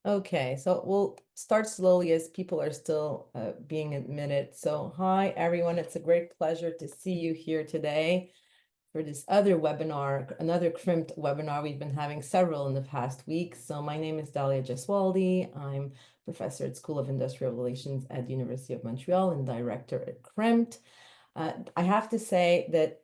Okay, so we'll start slowly as people are still being admitted. So hi, everyone. It's a great pleasure to see you here today for this other webinar, another CRIMT webinar. We've been having several in the past week. So my name is Dalia Gesualdi. I'm professor at School of Industrial Relations at the University of Montreal and director at CRIMT. I have to say that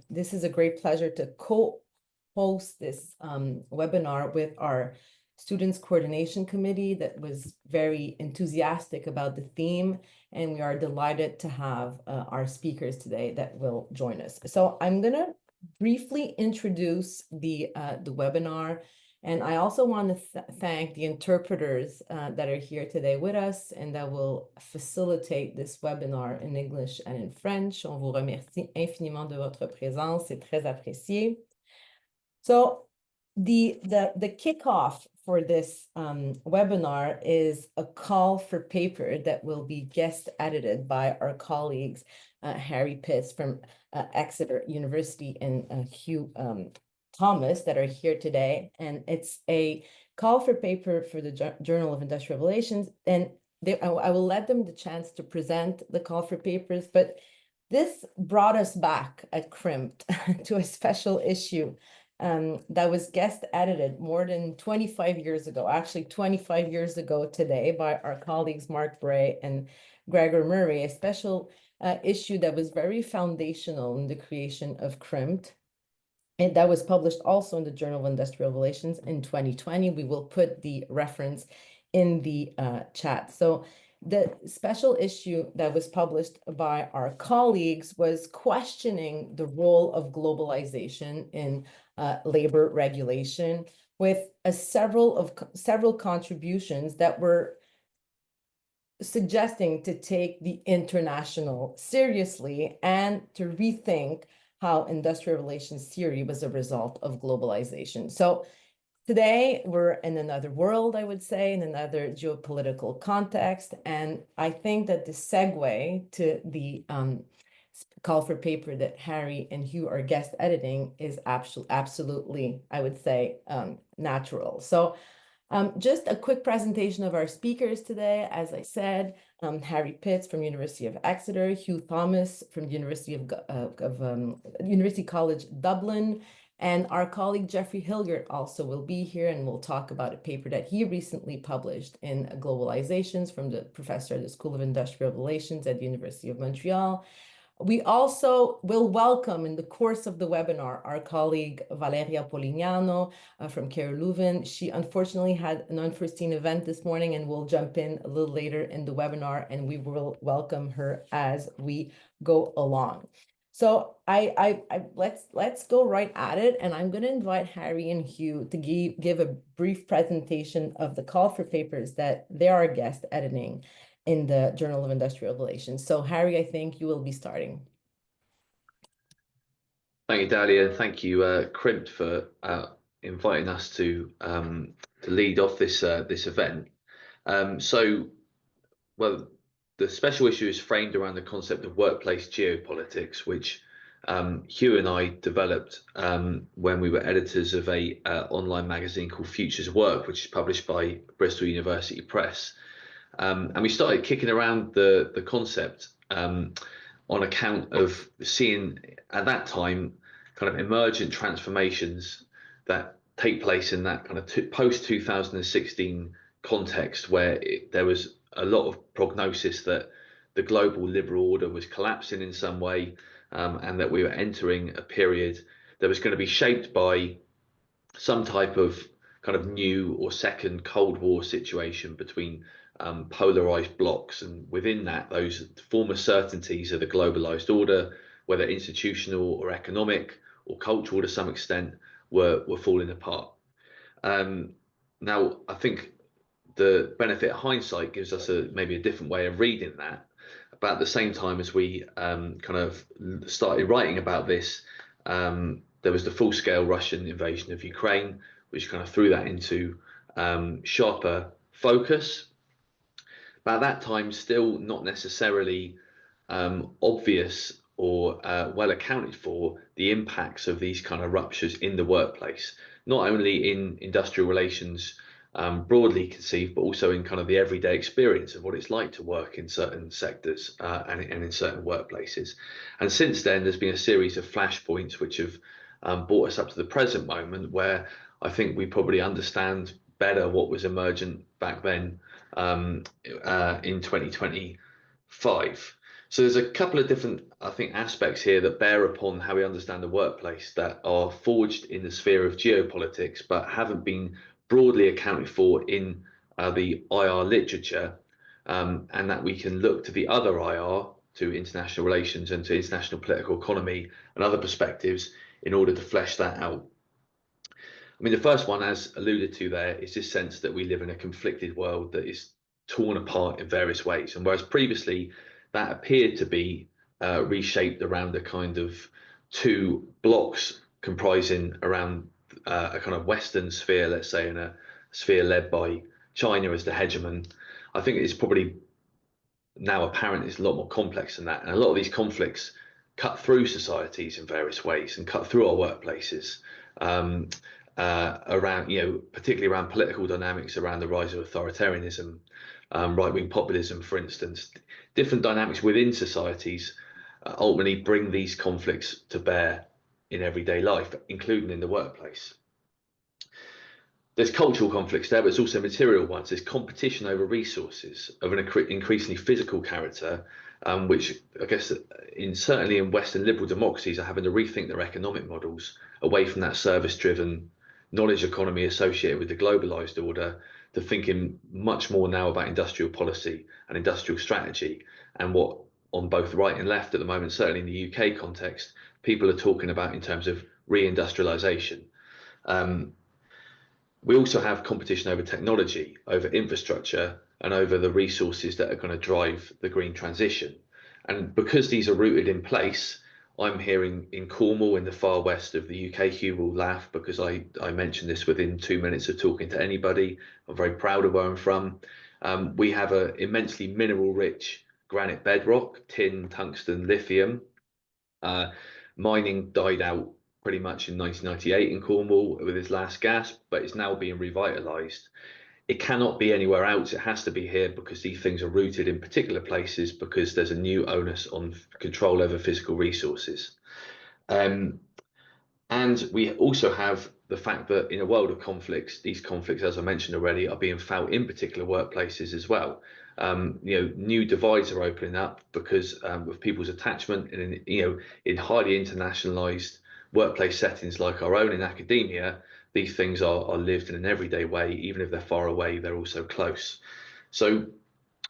this is a great pleasure to co-host this webinar with our Students Coordination Committee that was very enthusiastic about the theme, and we are delighted to have our speakers today that will join us. So I'm going to briefly introduce the webinar, and I also want to thank the interpreters that are here today with us and that will facilitate this webinar in English and in French. On vous remercie infiniment de votre présence, c'est très apprécié. So the kickoff for this webinar is a call for paper that will be guest edited by our colleagues, Harry Pitts from Exeter University and Hugh Thomas that are here today. And it's a call for paper for the Journal of Industrial Relations. And I will let them the chance to present the call for papers, but this brought us back at CRIMT to a special issue that was guest edited more than 25 years ago, actually 25 years ago today, by our colleagues Mark Bray and Gregor Murray, a special issue that was very foundational in the creation of CRIMT. And that was published also in the Journal of Industrial Relations in 2020. We will put the reference in the chat. So the special issue that was published by our colleagues was questioning the role of globalization in labor regulation, with several contributions that were suggesting to take the international seriously and to rethink how industrial relations theory was a result of globalization. So today, we're in another world, I would say, in another geopolitical context. And I think that the segue to the call for paper that Harry and Hugh are guest editing is absolutely, I would say, natural. So just a quick presentation of our speakers today. As I said, Harry Pitts from University of Exeter, Hugh Thomas from the University College Dublin, and our colleague Jeffrey Hilgert also will be here and we'll talk about a paper that he recently published in Globalizations from the professor at the School of Industrial Relations at the University of Montreal. We also will welcome in the course of the webinar our colleague Valeria Polignano from Care Leuven. She unfortunately had an unforeseen event this morning and will jump in a little later in the webinar, and we will welcome her as we go along. So let's go right at it, and I'm going to invite Harry and Hugh to give a brief presentation of the call for papers that they are guest editing in the Journal of Industrial Relations. So Harry, I think you will be starting. Thank you, Dalia. Thank you, CRIMT, for inviting us to lead off this event. Well, the special issue is framed around the concept of workplace geopolitics, which Hugh and I developed when we were editors of a online magazine called Futures Work, which is published by Bristol University Press. And we started kicking around the concept on account of seeing at that time kind of emergent transformations that take place in that kind of post 2016 context, where there was a lot of prognosis that the global liberal order was collapsing in some way, and that we were entering a period that was going to be shaped by some type of kind of new or second Cold War situation between polarized blocks, and within that, those former certainties of the globalized order, whether institutional or economic or cultural to some extent, were falling apart. Now, I think the benefit of hindsight gives us maybe a different way of reading that. But at the same time as we kind of started writing about this, there was the full-scale Russian invasion of Ukraine, which kind of threw that into sharper focus. But at that time, still not necessarily obvious or well accounted for the impacts of these kind of ruptures in the workplace, not only in industrial relations broadly conceived, but also in kind of the everyday experience of what it's like to work in certain sectors and in certain workplaces. And since then, there's been a series of flashpoints which have brought us up to the present moment, where I think we probably understand better what was emergent back then in 2025. So there's a couple of different, I think, aspects here that bear upon how we understand the workplace that are forged in the sphere of geopolitics, but haven't been broadly accounted for in the IR literature, and that we can look to the other IR, to international relations and to international political economy and other perspectives in order to flesh that out. I mean, the first one, as alluded to there, is this sense that we live in a conflicted world that is torn apart in various ways. And whereas previously that appeared to be reshaped around a kind of two blocks comprising around a kind of Western sphere, let's say, and a sphere led by China as the hegemon, I think it's probably now apparent it's a lot more complex than that. And a lot of these conflicts cut through societies in various ways and cut through our workplaces. Around, particularly around political dynamics, around the rise of authoritarianism, right-wing populism, for instance. Different dynamics within societies ultimately bring these conflicts to bear in everyday life, including in the workplace. There's cultural conflicts there, but there's also material ones. There's competition over resources of an increasingly physical character, which I guess certainly in Western liberal democracies are having to rethink their economic models away from that service-driven knowledge economy associated with the globalized order to thinking much more now about industrial policy and industrial strategy, and what on both right and left at the moment, certainly in the UK context, people are talking about in terms of reindustrialization. We also have competition over technology, over infrastructure, and over the resources that are going to drive the green transition. And because these are rooted in place, I'm here in Cornwall, in the far west of the UK. Hugh will laugh because I mentioned this within 2 minutes of talking to anybody. I'm very proud of where I'm from. We have an immensely mineral-rich granite bedrock, tin, tungsten, lithium. Mining died out pretty much in 1998 in Cornwall with its last gasp, but it's now being revitalised. It cannot be anywhere else. It has to be here because these things are rooted in particular places, because there's a new onus on control over physical resources. And we also have the fact that in a world of conflicts, these conflicts, as I mentioned already, are being felt in particular workplaces as well. New divides are opening up because of people's attachment, and in highly internationalized workplace settings like our own in academia, these things are lived in an everyday way. Even if they're far away, they're also close. So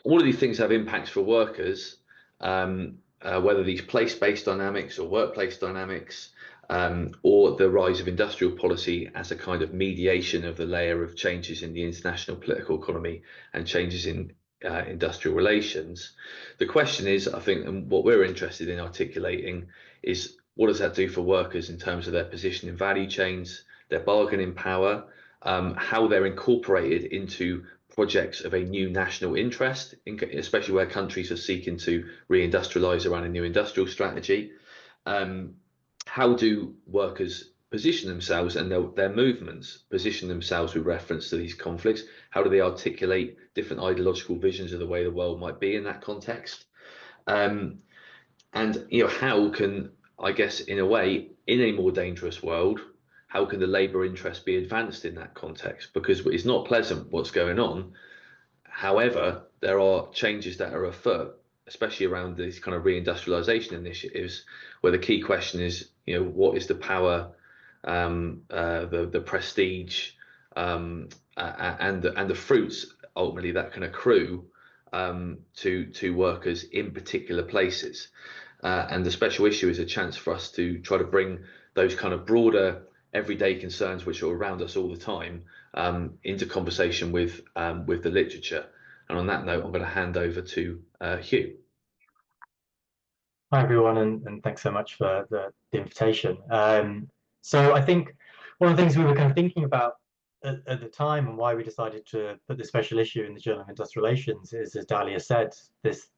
all of these things have impacts for workers, whether these place-based dynamics or workplace dynamics, or the rise of industrial policy as a kind of mediation of the layer of changes in the international political economy and changes in industrial relations. The question is, I think, and what we're interested in articulating is, what does that do for workers in terms of their position in value chains, their bargaining power, how they're incorporated into projects of a new national interest, especially where countries are seeking to reindustrialize around a new industrial strategy. How do workers position themselves and their movements position themselves with reference to these conflicts? How do they articulate different ideological visions of the way the world might be in that context? And how can, I guess, in a way, in a more dangerous world, how can the labour interest be advanced in that context? Because it's not pleasant what's going on. However, there are changes that are afoot, especially around these kind of reindustrialisation initiatives, where the key question is, what is the power, the prestige, and the fruits ultimately that can accrue to workers in particular places. And the special issue is a chance for us to try to bring those kind of broader everyday concerns, which are around us all the time, into conversation with the literature. And on that note, I'm going to hand over to Hugh. Hi, everyone, and thanks so much for the invitation. So I think one of the things we were kind of thinking about at the time, and why we decided to put this special issue in the Journal of Industrial Relations, is, as Dalia said, this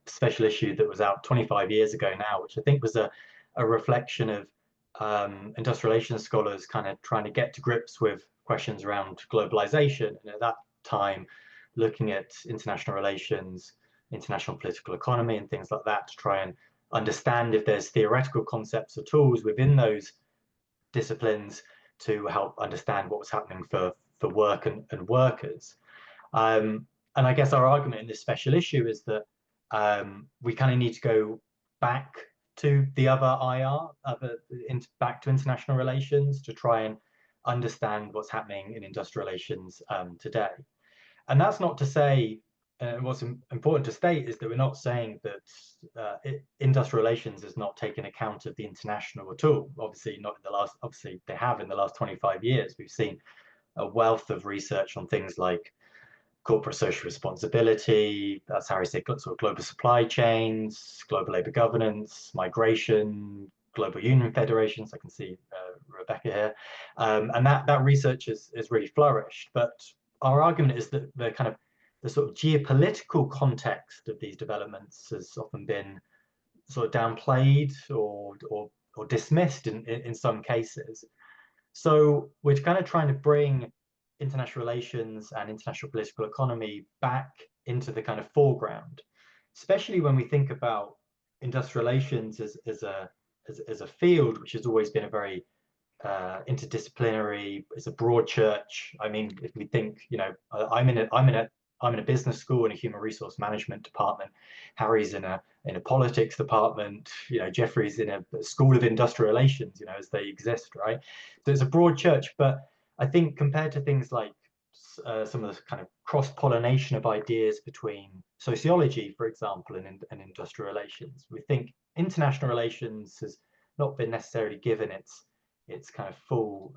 special issue that was out 25 years ago now, which I think was a reflection of industrial relations scholars kind of trying to get to grips with questions around globalization, and at that time looking at international relations, international political economy and things like that to try and understand if there's theoretical concepts or tools within those disciplines to help understand what was happening for work and workers. And I guess our argument in this special issue is that we kind of need to go back to the other back to international relations to try and understand what's happening in industrial relations today. And that's not to say, what's important to state is that we're not saying that industrial relations has not taken account of the international at all. Obviously, not in the last. Obviously, they have in the last 25 years. We've seen a wealth of research on things like corporate social responsibility, that's Harry said, sort of global supply chains, global labor governance, migration, global union federations. I can see Rebecca here, and that research has really flourished. But our argument is that the sort of geopolitical context of these developments has often been sort of downplayed or dismissed in some cases. So we're kind of trying to bring international relations and international political economy back into the kind of foreground, especially when we think about industrial relations as a field which has always been a very interdisciplinary. It's a broad church. I mean, if we think, you know, I'm in a business school in a human resource management department. Harry's in a politics department. You know, Jeffrey's in a school of industrial relations. You know, as they exist, right? So it's a broad church, but I think compared to things like some of the kind of cross-pollination of ideas between sociology, for example, and industrial relations, we think international relations has not been necessarily given its kind of full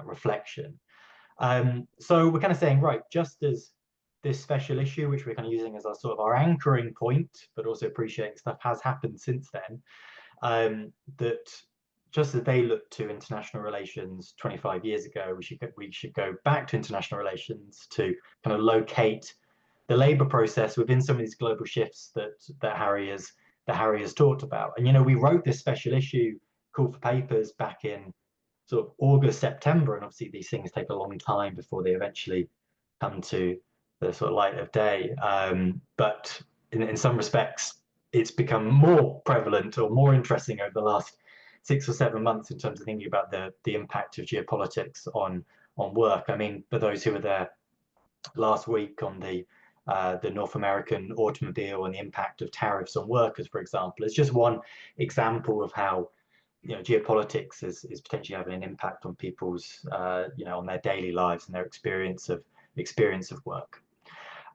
reflection. So we're kind of saying, right, just as this special issue, which we're kind of using as our sort of our anchoring point, but also appreciating stuff has happened since then, that just as they looked to international relations 25 years ago, we should go back to international relations to kind of locate the labor process within some of these global shifts that Harry has talked about. And you know, we wrote this special issue, call for papers, back in sort of August, September, and obviously these things take a long time before they eventually come to the sort of light of day. But in some respects, it's become more prevalent or more interesting over the last 6 or 7 months in terms of thinking about the impact of geopolitics on work. I mean, for those who were there last week on the North American automobile and the impact of tariffs on workers, for example, it's just one example of how, you know, geopolitics is potentially having an impact on people's, you know, on their daily lives and their experience of work.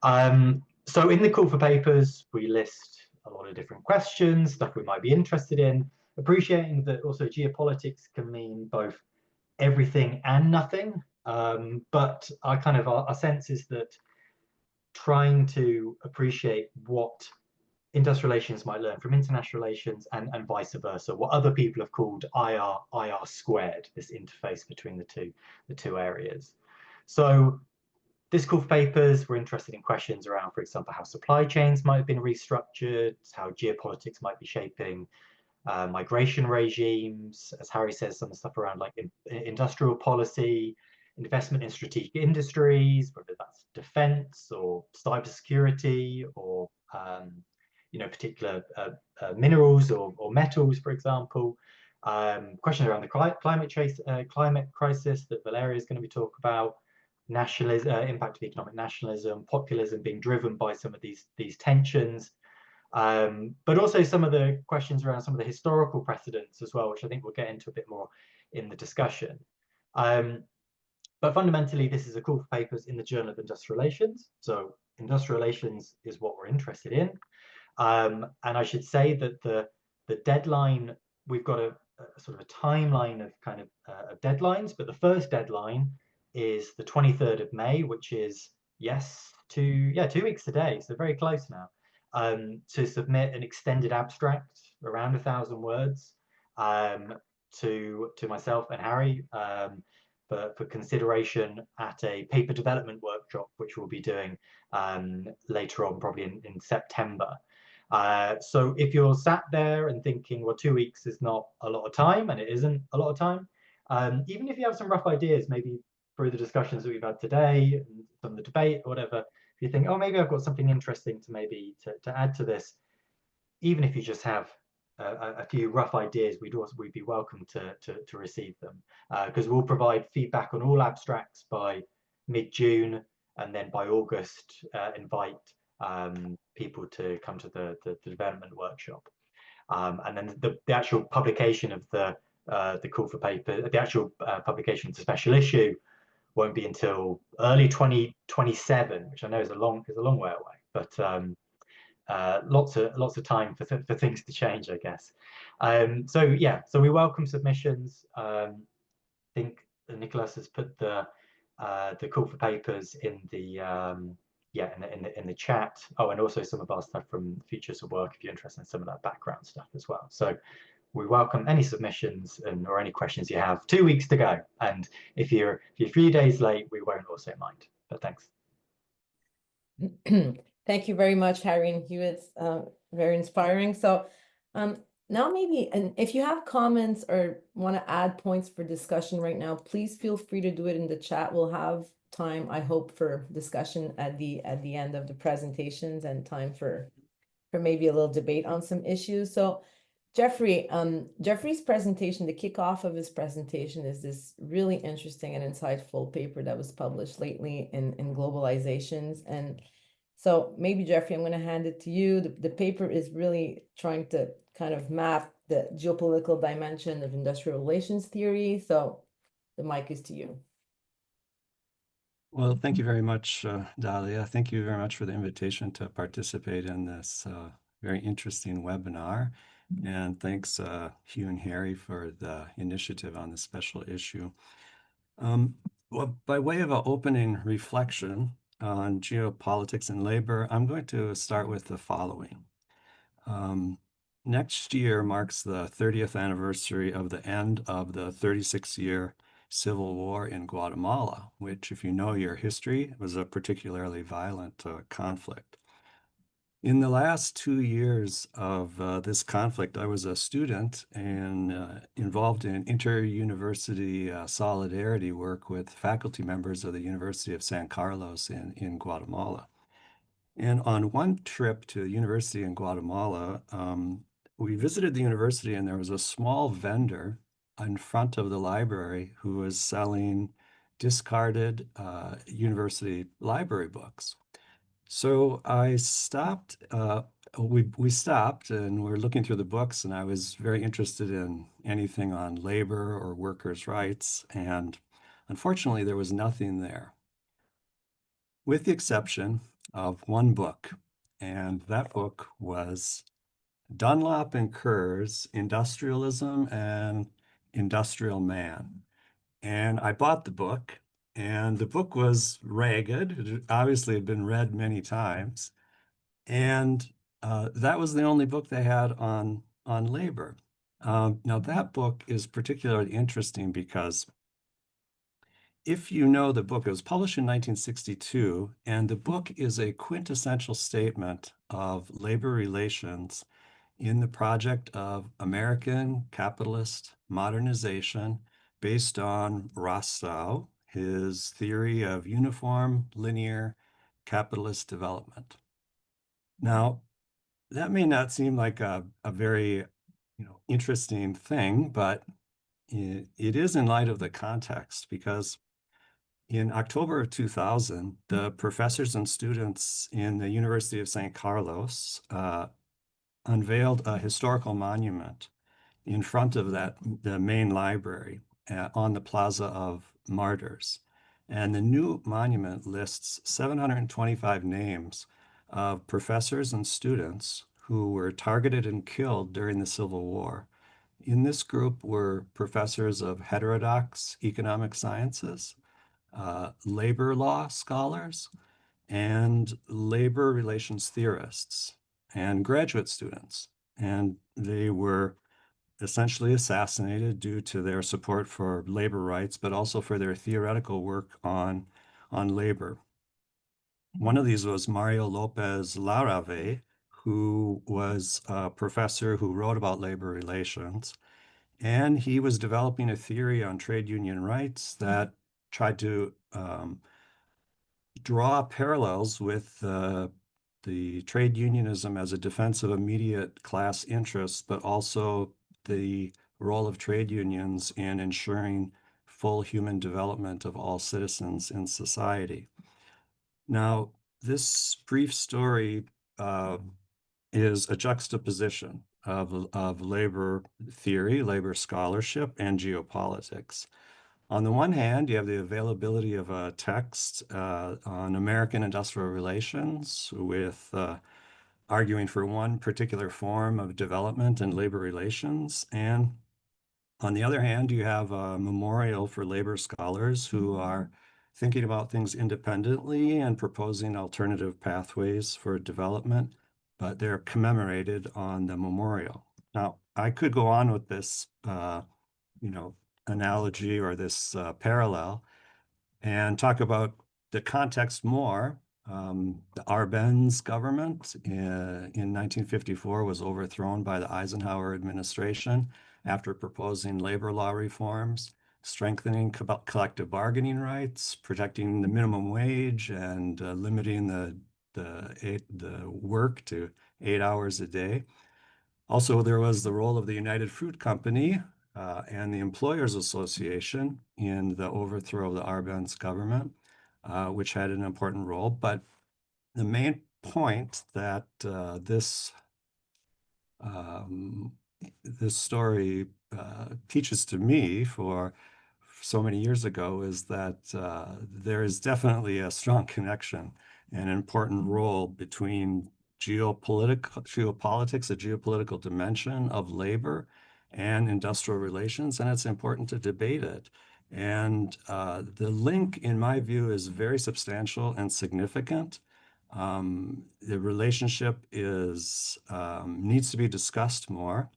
So in the call for papers, we list a lot of different questions, stuff we might be interested in, appreciating that also geopolitics can mean both everything and nothing. But our sense is that trying to appreciate what industrial relations might learn from international relations and vice versa, what other people have called IR squared, this interface between the two areas. So this call for papers, we're interested in questions around, for example, how supply chains might have been restructured, how geopolitics might be shaping migration regimes, as Harry says, some of the stuff around like industrial policy, investment in strategic industries, whether that's defense or cybersecurity or you know, particular minerals or metals, for example. Questions around the climate crisis that Valeria is going to be talking about, nationalism, impact of economic nationalism, populism being driven by some of these tensions. But also some of the questions around some of the historical precedents as well, which I think we'll get into a bit more in the discussion. But fundamentally, this is a call for papers in the Journal of Industrial Relations. So industrial relations is what we're interested in. And I should say that the deadline, we've got a sort of a timeline of kind of deadlines, but the first deadline is the 23rd of May, which is 2 weeks today, so very close now. To submit an extended abstract around 1,000 words to myself and Harry for consideration at a paper development workshop, which we'll be doing later on, probably in September. So if you're sat there and thinking, well, 2 weeks is not a lot of time, and it isn't a lot of time, even if you have some rough ideas, maybe through the discussions that we've had today, and from the debate or whatever, if you think, oh, maybe I've got something interesting to maybe to add to this, even if you just have a few rough ideas, we'd be welcome to receive them, because we'll provide feedback on all abstracts by mid-June, and then by August invite people to come to the development workshop, and then the actual publication of the call for paper, the actual publication of the special issue won't be until early 2027, which I know is a long way away, but lots of time for things to change, I guess. So yeah, so we welcome submissions. I think Nicholas has put the call for papers in the in the chat. Oh, and also some of our stuff from Futures of Work if you're interested in some of that background stuff as well. So we welcome any submissions or any questions you have. 2 weeks to go, and if you're a few days late, we won't also mind. But thanks. Thank you very much, Harry and Hugh. It's very inspiring. So now maybe, and if you have comments or want to add points for discussion right now, please feel free to do it in the chat. We'll have time, I hope, for discussion at the end of the presentations, and time for maybe a little debate on some issues. So Jeffrey, Jeffrey's presentation, the kickoff of his presentation is this really interesting and insightful paper that was published lately in Globalizations. And so maybe, Jeffrey, I'm going to hand it to you. The paper is really trying to kind of map the geopolitical dimension of industrial relations theory. So the mic is to you. Well, thank you very much, Dalia. Thank you very much for the invitation to participate in this very interesting webinar. And thanks, Hugh and Harry, for the initiative on this special issue. Well, by way of an opening reflection on geopolitics and labor, I'm going to start with the following. Next year marks the 30th anniversary of the end of the 36-year civil war in Guatemala, which, if you know your history, was a particularly violent conflict. In the last 2 years of this conflict, I was a student and involved in interuniversity solidarity work with faculty members of the University of San Carlos in Guatemala. And on one trip to the university in Guatemala, we visited the university, and there was a small vendor in front of the library who was selling discarded university library books. So I stopped, we stopped, and we're looking through the books, and I was very interested in anything on labor or workers' rights, and unfortunately there was nothing there, with the exception of one book, and that book was Dunlop and Kerr's Industrialism and Industrial Man. And I bought the book, and the book was ragged. It obviously had been read many times. And that was the only book they had on labor. Now, that book is particularly interesting because if you know the book, it was published in 1962, and the book is a quintessential statement of labor relations in the project of American capitalist modernization based on Rostow, his theory of uniform linear capitalist development. Now, that may not seem like a very interesting thing, but it is in light of the context, because in October of 2000, the professors and students in the University of San Carlos unveiled a historical monument in front of the main library on the Plaza of Martyrs. And the new monument lists 725 names of professors and students who were targeted and killed during the Civil War. In this group were professors of heterodox economic sciences, labor law scholars, and labor relations theorists, and graduate students. And they were essentially assassinated due to their support for labor rights, but also for their theoretical work on labor. One of these was Mario Lopez Larrave, who was a professor who wrote about labor relations. And he was developing a theory on trade union rights that tried to draw parallels with the trade unionism as a defense of immediate class interests, but also the role of trade unions in ensuring full human development of all citizens in society. Now, this brief story is a juxtaposition of labor theory, labor scholarship, and geopolitics. On the one hand, you have the availability of a text on American industrial relations with arguing for one particular form of development and labor relations. And on the other hand, you have a memorial for labor scholars who are thinking about things independently and proposing alternative pathways for development, but they're commemorated on the memorial. Now, I could go on with this, analogy or this parallel and talk about the context more. The Arbenz government in 1954 was overthrown by the Eisenhower administration after proposing labor law reforms, strengthening collective bargaining rights, protecting the minimum wage, and limiting the work to 8 hours a day. Also, there was the role of the United Fruit Company and the Employers Association in the overthrow of the Arbenz government, which had an important role. But the main point that this story teaches to me for so many years ago is that there is definitely a strong connection and an important role between geopolitics, a geopolitical dimension of labor, and industrial relations, and it's important to debate it. And the link, in my view, is very substantial and significant. The relationship needs to be discussed more.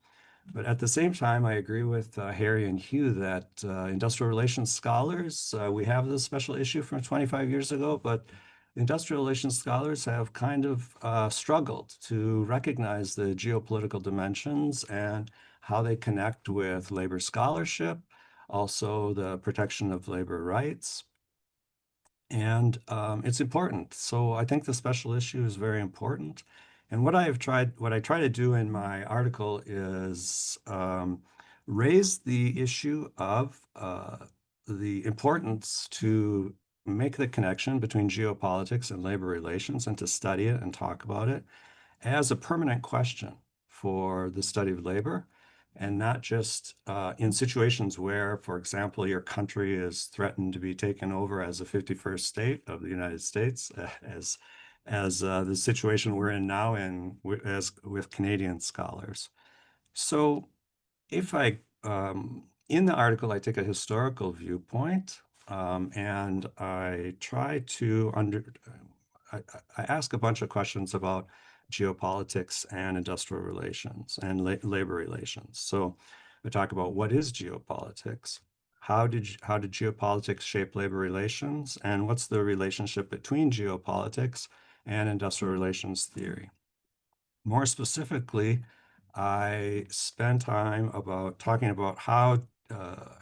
But at the same time, I agree with Harry and Hugh that industrial relations scholars, we have this special issue from 25 years ago, but industrial relations scholars have kind of struggled to recognize the geopolitical dimensions and how they connect with labor scholarship, also the protection of labor rights. And it's important. So I think the special issue is very important. And what I try to do in my article is raise the issue of the importance to make the connection between geopolitics and labor relations and to study it and talk about it as a permanent question for the study of labor, and not just in situations where, for example, your country is threatened to be taken over as a 51st state of the United States, as the situation we're in now as with Canadian scholars. So if in the article, I take a historical viewpoint, and I try to I ask a bunch of questions about geopolitics and industrial relations and labor relations. So I talk about what is geopolitics, how did geopolitics shape labor relations, and what's the relationship between geopolitics and industrial relations theory. More specifically, I spend time talking about how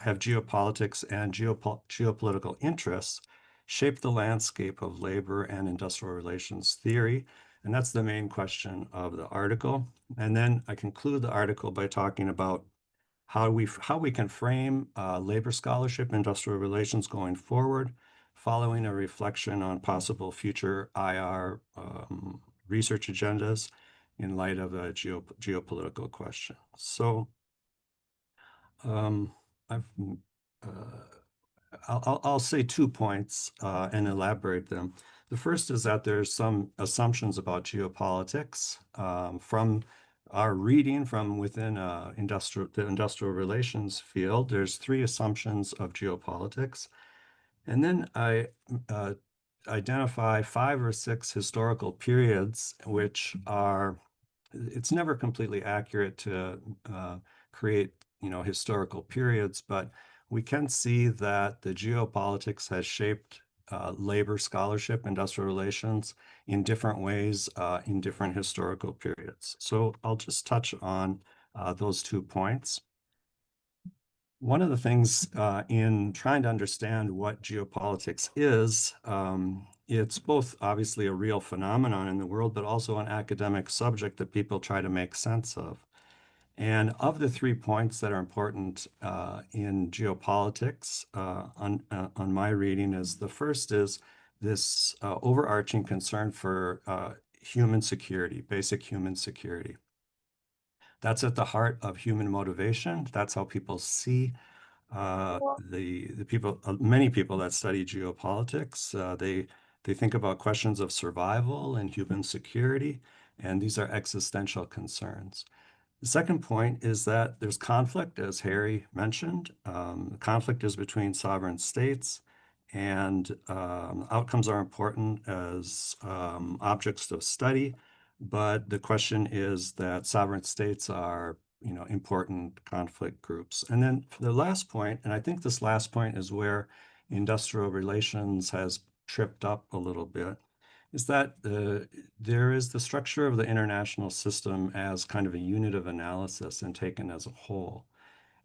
have geopolitics and geopolitical interests shaped the landscape of labor and industrial relations theory. And that's the main question of the article. And then I conclude the article by talking about how we can frame labor scholarship and industrial relations going forward, following a reflection on possible future IR research agendas in light of a geopolitical question. So I'll say 2 points and elaborate them. The first is that there's some assumptions about geopolitics from our reading from within the industrial relations field. There's 3 assumptions of geopolitics. And then I identify 5 or 6 historical periods which are, it's never completely accurate to create, historical periods, but we can see that the geopolitics has shaped labor scholarship, industrial relations, in different ways in different historical periods. So I'll just touch on those 2 points. One of the things in trying to understand what geopolitics is, it's both obviously a real phenomenon in the world, but also an academic subject that people try to make sense of. And of the 3 points that are important in geopolitics, on my reading, is the first is this overarching concern for human security, basic human security. That's at the heart of human motivation. That's how people see the people, many people that study geopolitics. They think about questions of survival and human security, and these are existential concerns. The second point is that there's conflict, as Harry mentioned. Conflict is between sovereign states, and outcomes are important as objects of study. But the question is that sovereign states are, important conflict groups. And then for the last point, and I think this last point is where industrial relations has tripped up a little bit, is that there is the structure of the international system as kind of a unit of analysis and taken as a whole.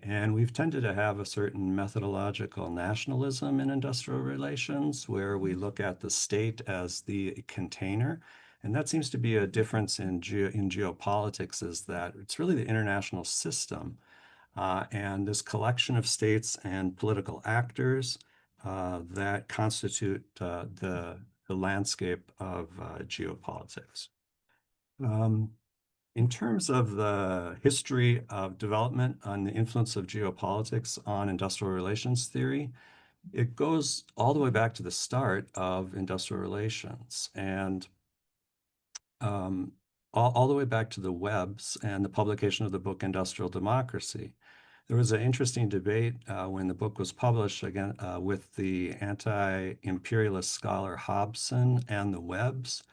And we've tended to have a certain methodological nationalism in industrial relations, where we look at the state as the container. And that seems to be a difference in geopolitics, is that it's really the international system and this collection of states and political actors that constitute the landscape of geopolitics. In terms of the history of development on the influence of geopolitics on industrial relations theory, it goes all the way back to the start of industrial relations, and all the way back to the Webbs and the publication of the book Industrial Democracy. There was an interesting debate when the book was published again with the anti-imperialist scholar Hobson and the Webbs,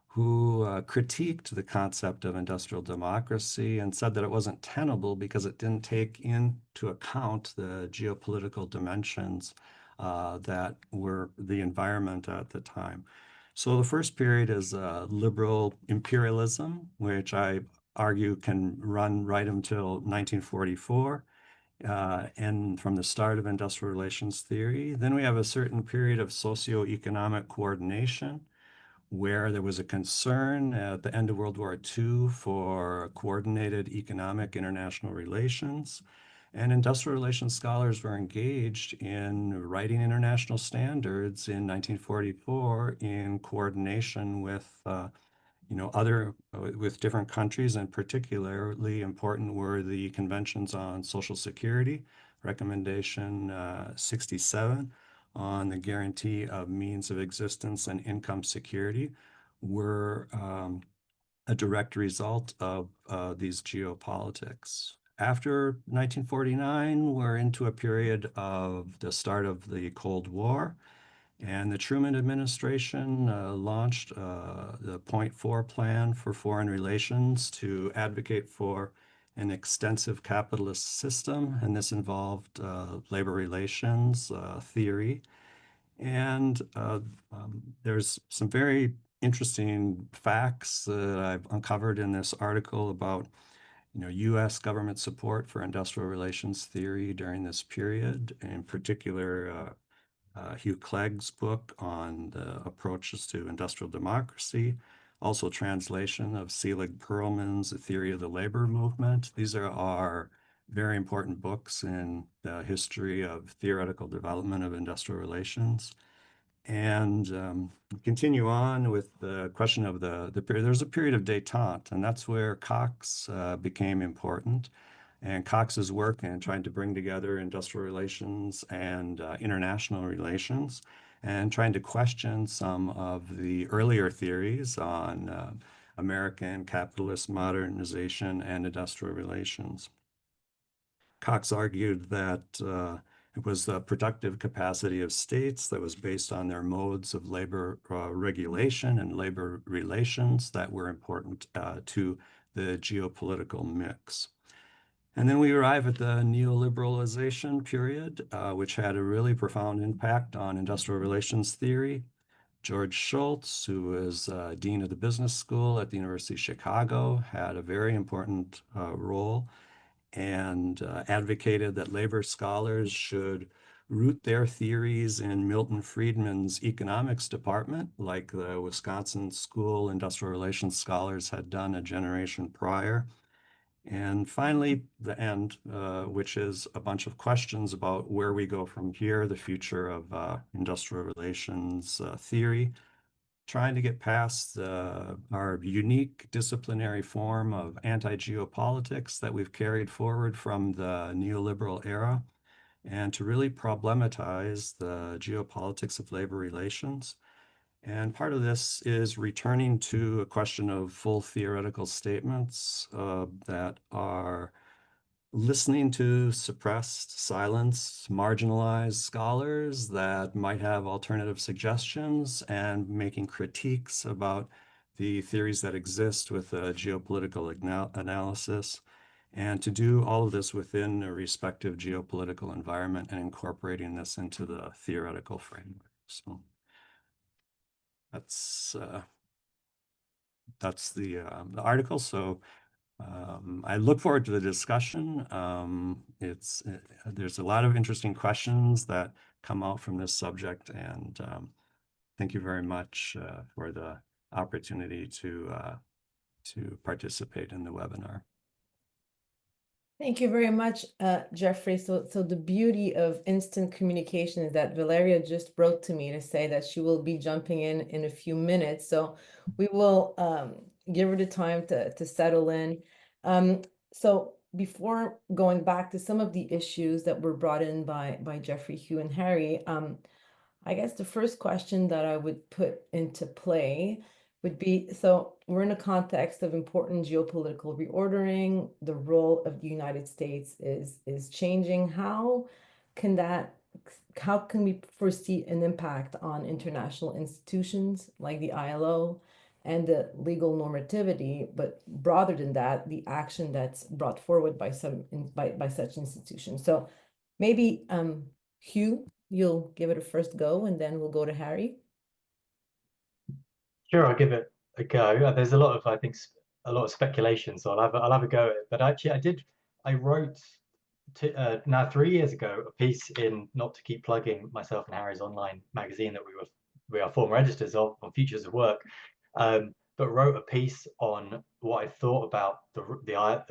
who critiqued the concept of industrial democracy and said that it wasn't tenable because it didn't take into account the geopolitical dimensions that were the environment at the time. So the first period is liberal imperialism, which I argue can run right until 1944. And from the start of industrial relations theory. Then we have a certain period of socioeconomic coordination, where there was a concern at the end of World War II for coordinated economic international relations. And industrial relations scholars were engaged in writing international standards in 1944 in coordination with with different countries, and particularly important were the conventions on Social Security, Recommendation 67 on the guarantee of means of existence and income security, were a direct result of these geopolitics. After 1949, we're into a period of the start of the Cold War. And the Truman administration launched the Point 4 plan for foreign relations to advocate for an extensive capitalist system. And this involved labor relations theory. And there's some very interesting facts that I've uncovered in this article about U.S. government support for industrial relations theory during this period, in particular Hugh Clegg's book on the approaches to industrial democracy, also translation of Selig Perlman's The Theory of the Labor Movement. These are very important books in the history of theoretical development of industrial relations. And continue on with the question of the period. There's a period of détente, and that's where Cox became important. And Cox's work in trying to bring together industrial relations and international relations, and trying to question some of the earlier theories on American capitalist modernization and industrial relations. Cox argued that it was the productive capacity of states that was based on their modes of labor regulation and labor relations that were important to the geopolitical mix. And then we arrive at the neoliberalization period, which had a really profound impact on industrial relations theory. George Shultz, who was dean of the business school at the University of Chicago, had a very important role and advocated that labor scholars should root their theories in Milton Friedman's economics department, like the Wisconsin School Industrial Relations scholars had done a generation prior. And finally, the end, which is a bunch of questions about where we go from here, the future of industrial relations theory, trying to get past our unique disciplinary form of anti-geopolitics that we've carried forward from the neoliberal era, and to really problematize the geopolitics of labor relations. And part of this is returning to a question of full theoretical statements that are listening to suppressed, silenced, marginalized scholars that might have alternative suggestions and making critiques about the theories that exist with a geopolitical analysis, and to do all of this within a respective geopolitical environment and incorporating this into the theoretical framework. So that's the article. So I look forward to the discussion. There's a lot of interesting questions that come out from this subject, and thank you very much for the opportunity to participate in the webinar. Thank you very much, Jeffrey. So the beauty of instant communication is that Valeria just wrote to me to say that she will be jumping in a few minutes. So we will give her the time to settle in. So before going back to some of the issues that were brought in by Jeffrey, Hugh, and Harry, I guess the first question that I would put into play would be, so we're in a context of important geopolitical reordering. The role of the United States is changing. How can we foresee an impact on international institutions like the ILO and the legal normativity, but broader than that, the action that's brought forward by such institutions? So maybe Hugh, you'll give it a first go, and then we'll go to Harry. Sure, I'll give it a go. There's a lot of, I think, a lot of speculation, so I'll have a go at it. But actually, I wrote now 3 years ago a piece in, not to keep plugging myself and Harry's online magazine that we are former editors of, on Futures of Work, but wrote a piece on what I thought about the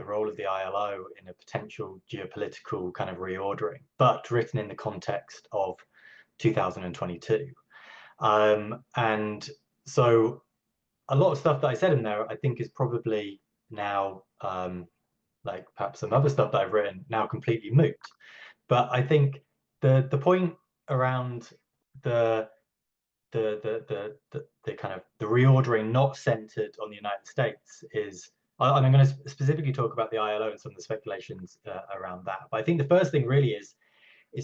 role of the ILO in a potential geopolitical kind of reordering, but written in the context of 2022. And so a lot of stuff that I said in there, I think, is probably now, like perhaps some other stuff that I've written, now completely moot. But I think the point around the kind of the reordering not centered on the United States is, and I'm going to specifically talk about the ILO and some of the speculations around that. But I think the first thing really is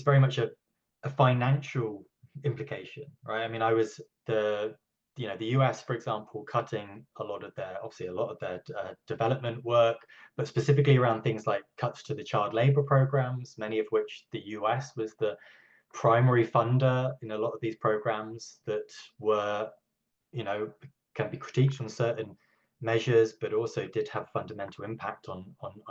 very much a financial implication, right? I mean, the US, for example, cutting a lot of their development work, but specifically around things like cuts to the child labor programs, many of which the US was the primary funder in a lot of these programs that were, can be critiqued on certain measures, but also did have fundamental impact on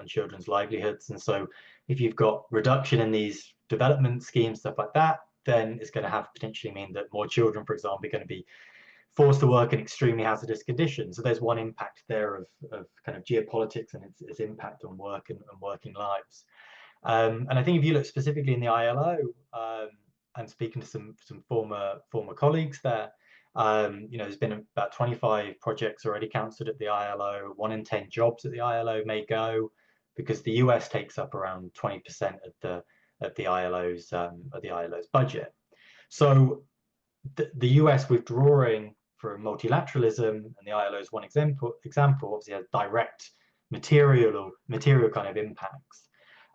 children's livelihoods. And so if you've got reduction in these development schemes, stuff like that, then it's going to have potentially mean that more children, for example, are going to be forced to work in extremely hazardous conditions. So there's one impact there of kind of geopolitics and its impact on work and working lives. And I think if you look specifically in the ILO, and speaking to some former colleagues there, there's been about 25 projects already cancelled at the ILO. 1 in 10 jobs at the ILO may go, because the US takes up around 20% of the ILO's budget. So the US withdrawing from multilateralism, and the ILO is one example, obviously has direct material kind of impacts.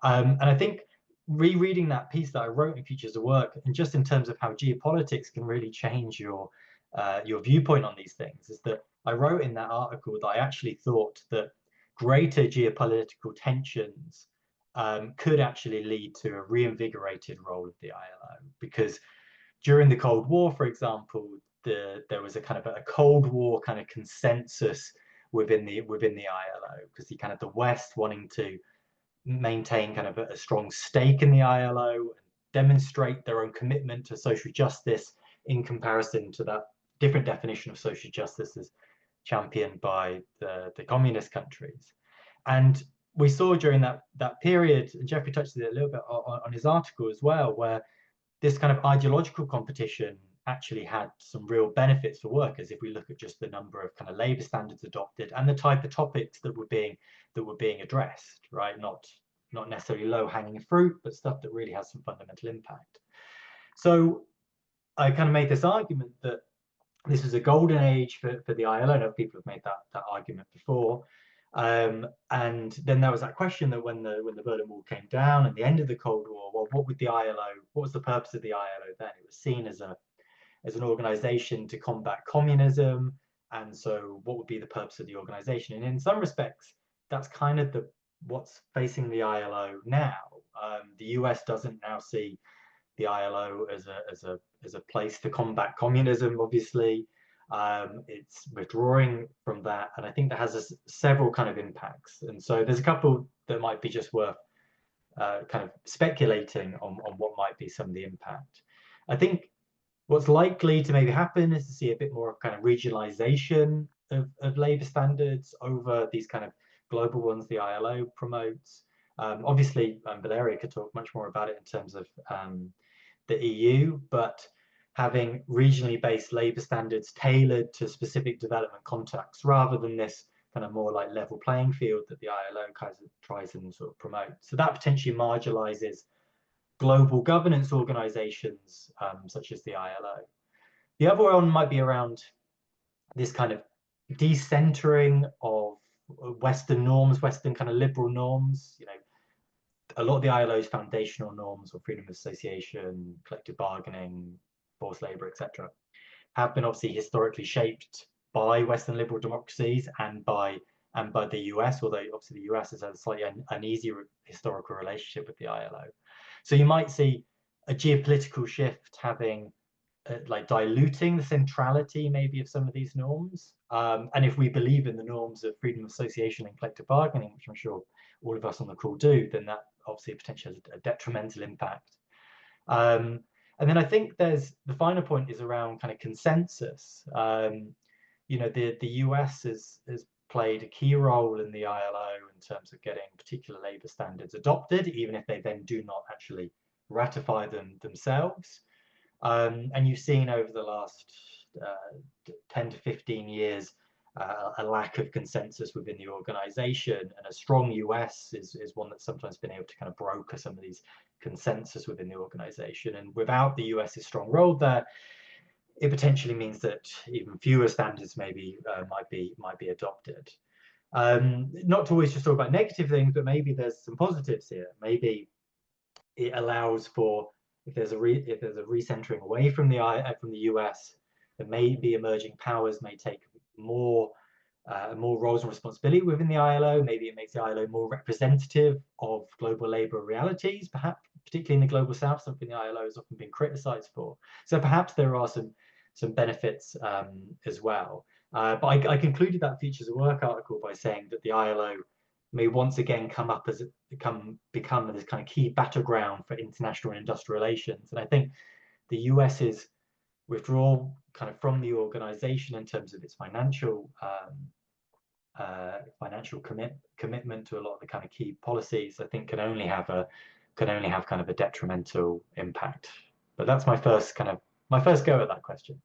And I think rereading that piece that I wrote in Futures of Work, and just in terms of how geopolitics can really change your viewpoint on these things, is that I wrote in that article that I actually thought that greater geopolitical tensions could actually lead to a reinvigorated role of the ILO, because during the Cold War, for example, there was a kind of a Cold War kind of consensus within the ILO, because the kind of the West wanting to maintain kind of a strong stake in the ILO and demonstrate their own commitment to social justice in comparison to that different definition of social justice as championed by the communist countries. And we saw during that period, and Jeffrey touched on it a little bit on his article as well, where this kind of ideological competition actually had some real benefits for workers if we look at just the number of kind of labor standards adopted and the type of topics that were being addressed, right? Not necessarily low-hanging fruit, but stuff that really has some fundamental impact. So I kind of made this argument that this was a golden age for the ILO. I know people have made that argument before. And then there was that question that when the Berlin Wall came down and the end of the Cold War, well, what was the purpose of the ILO then? It was seen as an organization to combat communism. And so what would be the purpose of the organization? And in some respects, that's kind of what's facing the ILO now. The US doesn't now see the ILO as a place to combat communism, obviously. It's withdrawing from that, and I think that has several kind of impacts. And so there's a couple that might be just worth kind of speculating on what might be some of the impact. I think what's likely to maybe happen is to see a bit more of kind of regionalization of labor standards over these kind of global ones the ILO promotes. Obviously, Valeria could talk much more about it in terms of the EU, but having regionally based labor standards tailored to specific development contexts rather than this kind of more like level playing field that the ILO kind of tries and sort of promotes. So that potentially marginalizes global governance organizations such as the ILO. The other one might be around this kind of decentering of Western norms, Western kind of liberal norms. You know, a lot of the ILO's foundational norms, or freedom of association, collective bargaining, forced labor, etc., have been obviously historically shaped by Western liberal democracies and by the US, although obviously the US has had a slightly uneasy historical relationship with the ILO. So you might see a geopolitical shift having like diluting the centrality maybe of some of these norms. And if we believe in the norms of freedom of association and collective bargaining, which I'm sure all of us on the call do, then that obviously potentially has a detrimental impact. And then I think there's the final point is around kind of consensus. You know, the US has played a key role in the ILO in terms of getting particular labor standards adopted, even if they then do not actually ratify them themselves. And you've seen over the last 10 to 15 years a lack of consensus within the organization, and a strong US is one that's sometimes been able to kind of broker some of these consensus within the organization. And without the US's strong role there, it potentially means that even fewer standards maybe might be adopted. Not to always just talk about negative things, but maybe there's some positives here. Maybe it allows for, if there's a recentering away from the US, then maybe emerging powers may take more roles and responsibility within the ILO. Maybe it makes the ILO more representative of global labor realities, perhaps particularly in the global south, something the ILO has often been criticized for. So perhaps there are some benefits as well. But I concluded that Futures of Work article by saying that the ILO may once again come up as become this kind of key battleground for international and industrial relations. And I think the US's withdrawal kind of from the organization in terms of its financial commitment to a lot of the kind of key policies, I think can only have kind of a detrimental impact. But that's my first go at that question.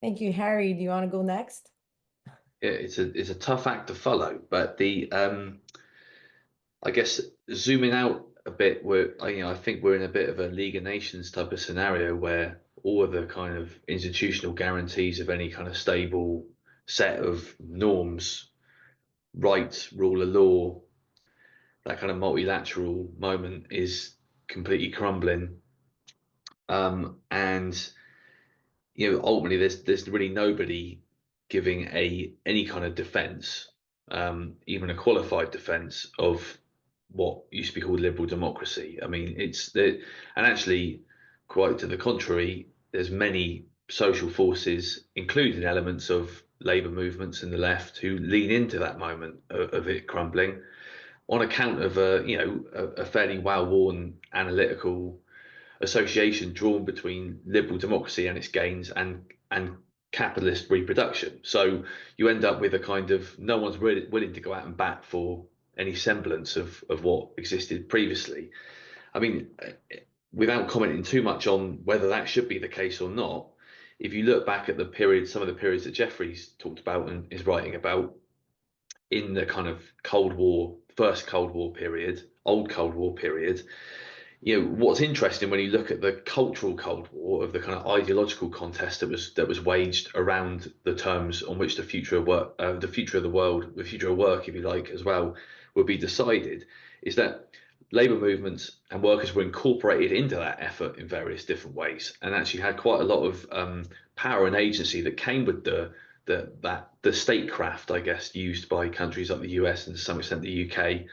Thank you, Harry. Do you want to go next? Yeah, it's a tough act to follow, but I guess zooming out a bit, I think we're in a bit of a League of Nations type of scenario where all of the kind of institutional guarantees of any kind of stable set of norms, rights, rule of law, that kind of multilateral moment is completely crumbling. And ultimately there's really nobody giving any kind of defense, even a qualified defense of what used to be called liberal democracy. I mean, and actually, quite to the contrary, there's many social forces, including elements of labour movements in the left, who lean into that moment of it crumbling on account of a fairly well-worn analytical association drawn between liberal democracy and its gains and capitalist reproduction. So you end up with a kind of no one's really willing to go out and bat for any semblance of what existed previously. I mean, without commenting too much on whether that should be the case or not, if you look back at the period, some of the periods that Jeffrey's talked about and is writing about in the kind of Cold War, first Cold War period, old Cold War period, what's interesting when you look at the cultural Cold War of the kind of ideological contest that was waged around the terms on which the future of work, the future of the world, the future of work, if you like, as well, would be decided, is that labour movements and workers were incorporated into that effort in various different ways, and actually had quite a lot of power and agency that came with the statecraft, I guess, used by countries like the US and to some extent the UK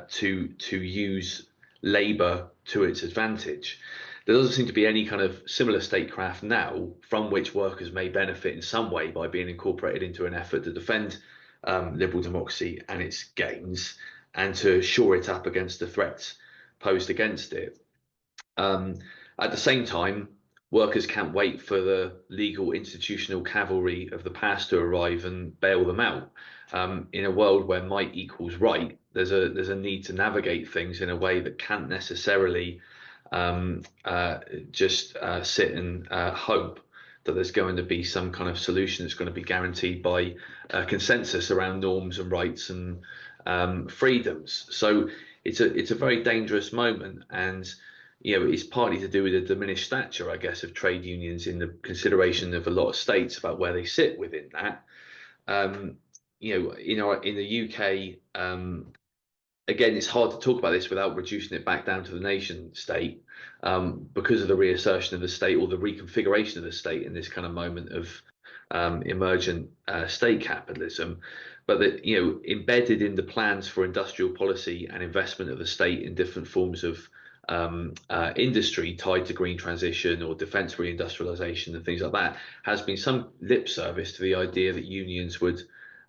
to use labour to its advantage. There doesn't seem to be any kind of similar statecraft now from which workers may benefit in some way by being incorporated into an effort to defend liberal democracy and its gains and to shore it up against the threats posed against it. At the same time, workers can't wait for the legal institutional cavalry of the past to arrive and bail them out. In a world where might equals right, there's a need to navigate things in a way that can't necessarily just sit and hope that there's going to be some kind of solution that's going to be guaranteed by consensus around norms and rights and freedoms. So it's a very dangerous moment, and it's partly to do with the diminished stature, I guess, of trade unions in the consideration of a lot of states about where they sit within that. In the UK, again, it's hard to talk about this without reducing it back down to the nation state, because of the reassertion of the state or the reconfiguration of the state in this kind of moment of emergent state capitalism. But that, embedded in the plans for industrial policy and investment of the state in different forms of industry tied to green transition or defence reindustrialisation and things like that, has been some lip service to the idea that unions would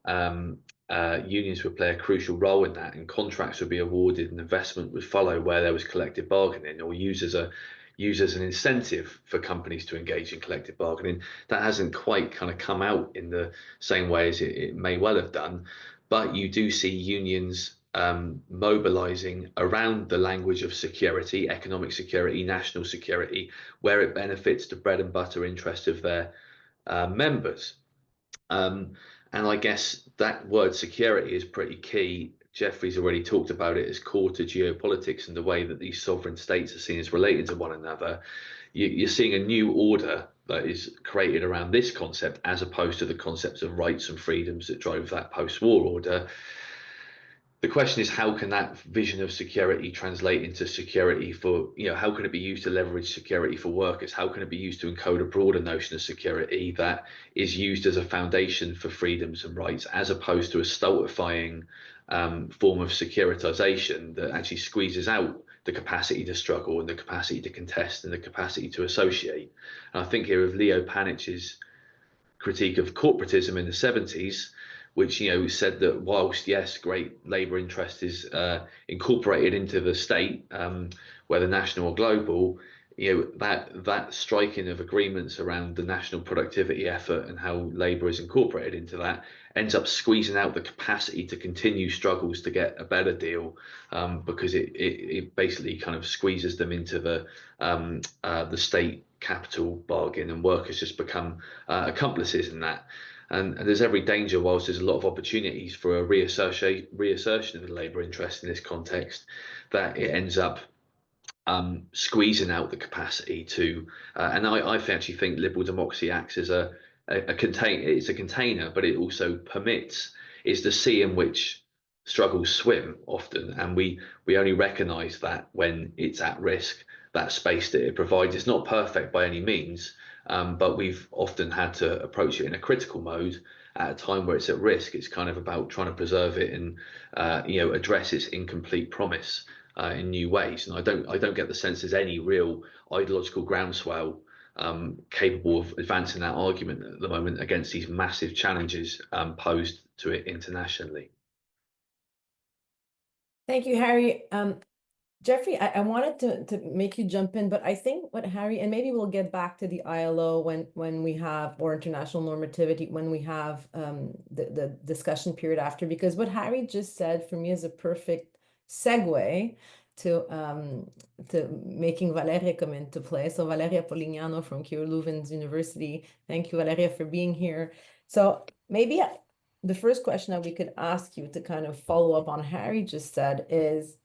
play a crucial role in that, and contracts would be awarded and investment would follow where there was collective bargaining, or used as an incentive for companies to engage in collective bargaining. That hasn't quite kind of come out in the same way as it may well have done, but you do see unions mobilizing around the language of security, economic security, national security, where it benefits the bread and butter interest of their members. And I guess that word security is pretty key. Jeffrey's already talked about it as core to geopolitics and the way that these sovereign states are seen as related to one another. You're seeing a new order that is created around this concept, as opposed to the concepts of rights and freedoms that drove that post-war order. The question is, how can that vision of security translate into security for, how can it be used to leverage security for workers? How can it be used to encode a broader notion of security that is used as a foundation for freedoms and rights, as opposed to a stultifying form of securitization that actually squeezes out the capacity to struggle and the capacity to contest and the capacity to associate? And I think here of Leo Panich's critique of corporatism in the 70s, which said that whilst yes, great labour interest is incorporated into the state, whether national or global, that striking of agreements around the national productivity effort and how labour is incorporated into that ends up squeezing out the capacity to continue struggles to get a better deal, because it basically kind of squeezes them into the state capital bargain, and workers just become accomplices in that. And there's every danger, whilst there's a lot of opportunities for a reassertion of the labour interest in this context, that it ends up squeezing out the capacity to. And I actually think liberal democracy acts as a container. It's a container, but it also permits. It's the sea in which struggles swim often, and we only recognise that when it's at risk. that space that it provides. It's not perfect by any means, but we've often had to approach it in a critical mode at a time where it's at risk. It's kind of about trying to preserve it and address its incomplete promise in new ways. And I don't get the sense there's any real ideological groundswell capable of advancing that argument at the moment against these massive challenges posed to it internationally. Thank you, Harry. Jeffrey, I wanted to make you jump in, but I think what Harry, and maybe we'll get back to the ILO when we have, or international normativity, when we have the discussion period after, because what Harry just said for me is a perfect segue to making Valeria come into play. So Valeria Polignano from Leuven's University. Thank you, Valeria, for being here. So maybe the first question that we could ask you to kind of follow up on Harry just said is,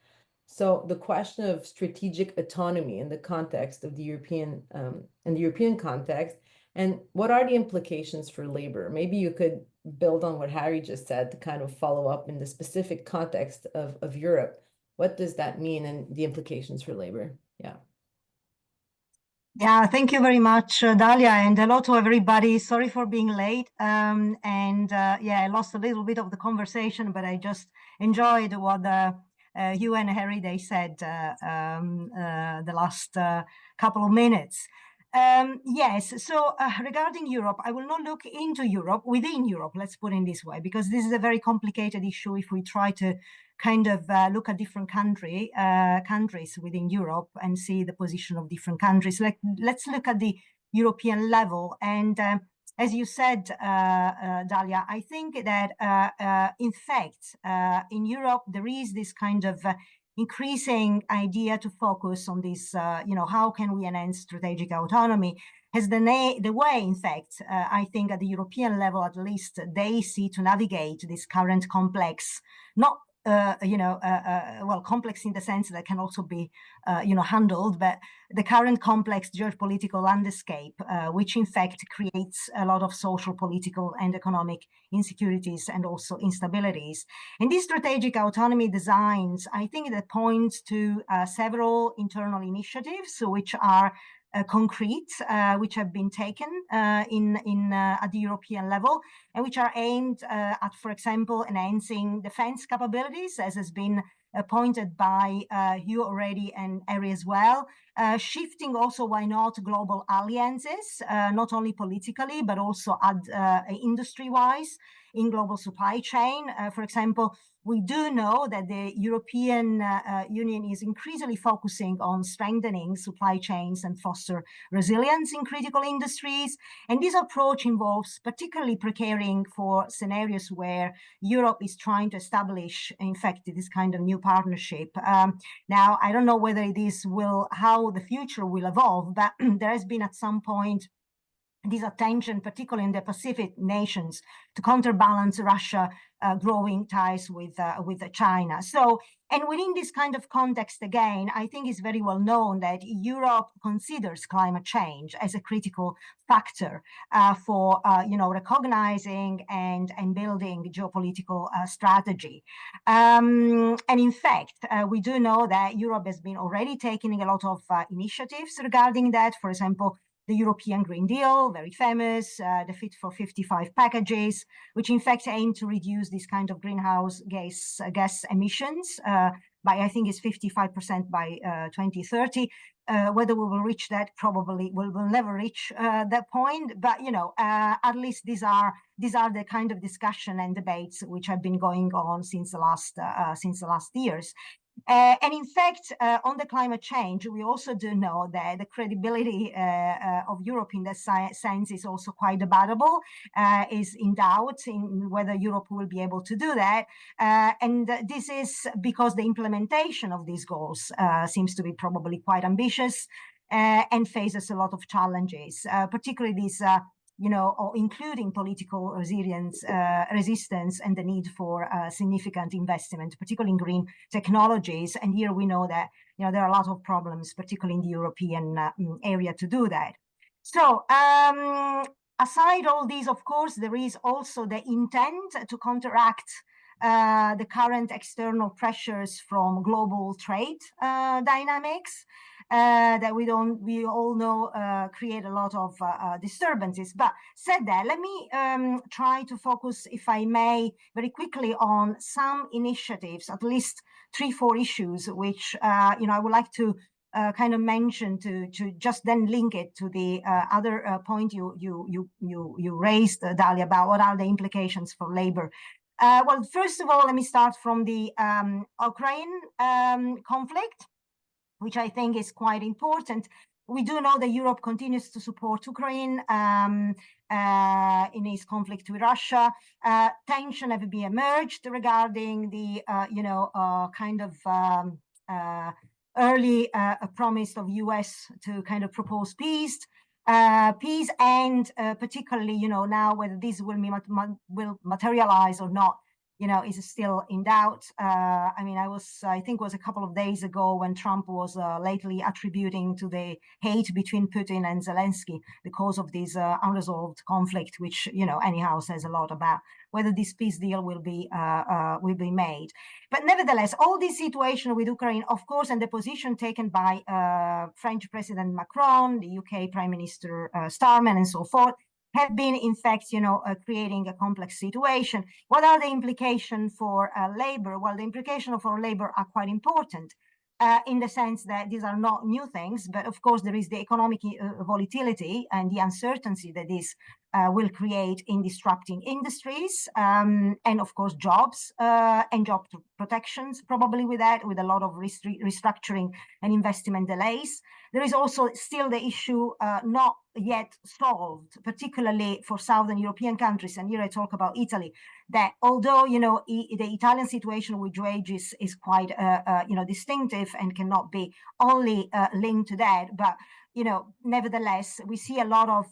so the question of strategic autonomy in the context of the European, in the European context, and what are the implications for labor? Maybe you could build on what Harry just said to kind of follow up in the specific context of Europe. What does that mean and the implications for labor? Yeah. Yeah, thank you very much, Dalia, and hello to everybody. Sorry for being late. Yeah, I lost a little bit of the conversation, but I just enjoyed what you and Harry, they said the last couple of minutes. Yes, so regarding Europe, I will not look into Europe, within Europe, let's put it this way, because this is a very complicated issue if we try to kind of look at different countries within Europe and see the position of different countries. Let's look at the European level. And as you said, Dalia, I think that in fact, in Europe, there is this kind of increasing idea to focus on this, how can we enhance strategic autonomy as the way, in fact, I think at the European level, at least, they see to navigate this current complex, not well, complex in the sense that can also be, handled, but the current complex geopolitical landscape, which in fact creates a lot of social, political, and economic insecurities and also instabilities. And these strategic autonomy designs, I think that points to several internal initiatives which are concrete, which have been taken at the European level, and which are aimed at, for example, enhancing defense capabilities, as has been pointed by you already and Harry as well, shifting also, why not, global alliances, not only politically, but also industry-wise in global supply chain. For example, we do know that the European Union is increasingly focusing on strengthening supply chains and foster resilience in critical industries. And this approach involves particularly preparing for scenarios where Europe is trying to establish, in fact, this kind of new partnership. Now, I don't know whether how the future will evolve, but there has been at some point this attention, particularly in the Pacific nations, to counterbalance Russia growing ties with China. So, and within this kind of context, again, I think it's very well known that Europe considers climate change as a critical factor for, recognizing and building geopolitical strategy. And in fact, we do know that Europe has been already taking a lot of initiatives regarding that. For example, the European Green Deal, very famous, the Fit for 55 packages, which in fact aim to reduce this kind of greenhouse gas emissions by, I think it's 55% by 2030. Whether we will reach that, probably we will never reach that point. But at least these are the kind of discussion and debates which have been going on since the last years. And in fact, on the climate change, we also do know that the credibility of Europe in that sense is also quite debatable, is in doubt in whether Europe will be able to do that. And this is because the implementation of these goals seems to be probably quite ambitious and faces a lot of challenges, particularly these including political resistance and the need for significant investment, particularly in green technologies. And here we know that there are a lot of problems, particularly in the European area, to do that. So aside all these, of course, there is also the intent to counteract the current external pressures from global trade dynamics that we all know create a lot of disturbances. But said that, let me try to focus, if I may, very quickly on some initiatives, at least 3-4 issues, which I would like to kind of mention to just then link it to the other point you raised, Dalia, about what are the implications for labor. Well, first of all, let me start from the Ukraine conflict, which I think is quite important. We do know that Europe continues to support Ukraine in its conflict with Russia. Tension have been emerged regarding the, kind of early promise of US to kind of propose peace, and particularly, now whether this will materialize or not, is still in doubt. I think it was a couple of days ago when Trump was lately attributing to the hate between Putin and Zelensky the cause of this unresolved conflict, which, anyhow says a lot about whether this peace deal will be made. But nevertheless, all this situation with Ukraine, of course, and the position taken by French President Macron, the UK Prime Minister Starmer, and so forth, have been, in fact, creating a complex situation. What are the implications for labor? Well, the implications for labor are quite important in the sense that these are not new things, but of course there is the economic volatility and the uncertainty that this will create in disrupting industries, and of course jobs and job protections, probably with that, with a lot of restructuring and investment delays. There is also still the issue not yet solved, particularly for Southern European countries, and here I talk about Italy, that although, the Italian situation with wages is quite, distinctive and cannot be only linked to that, but nevertheless, we see a lot of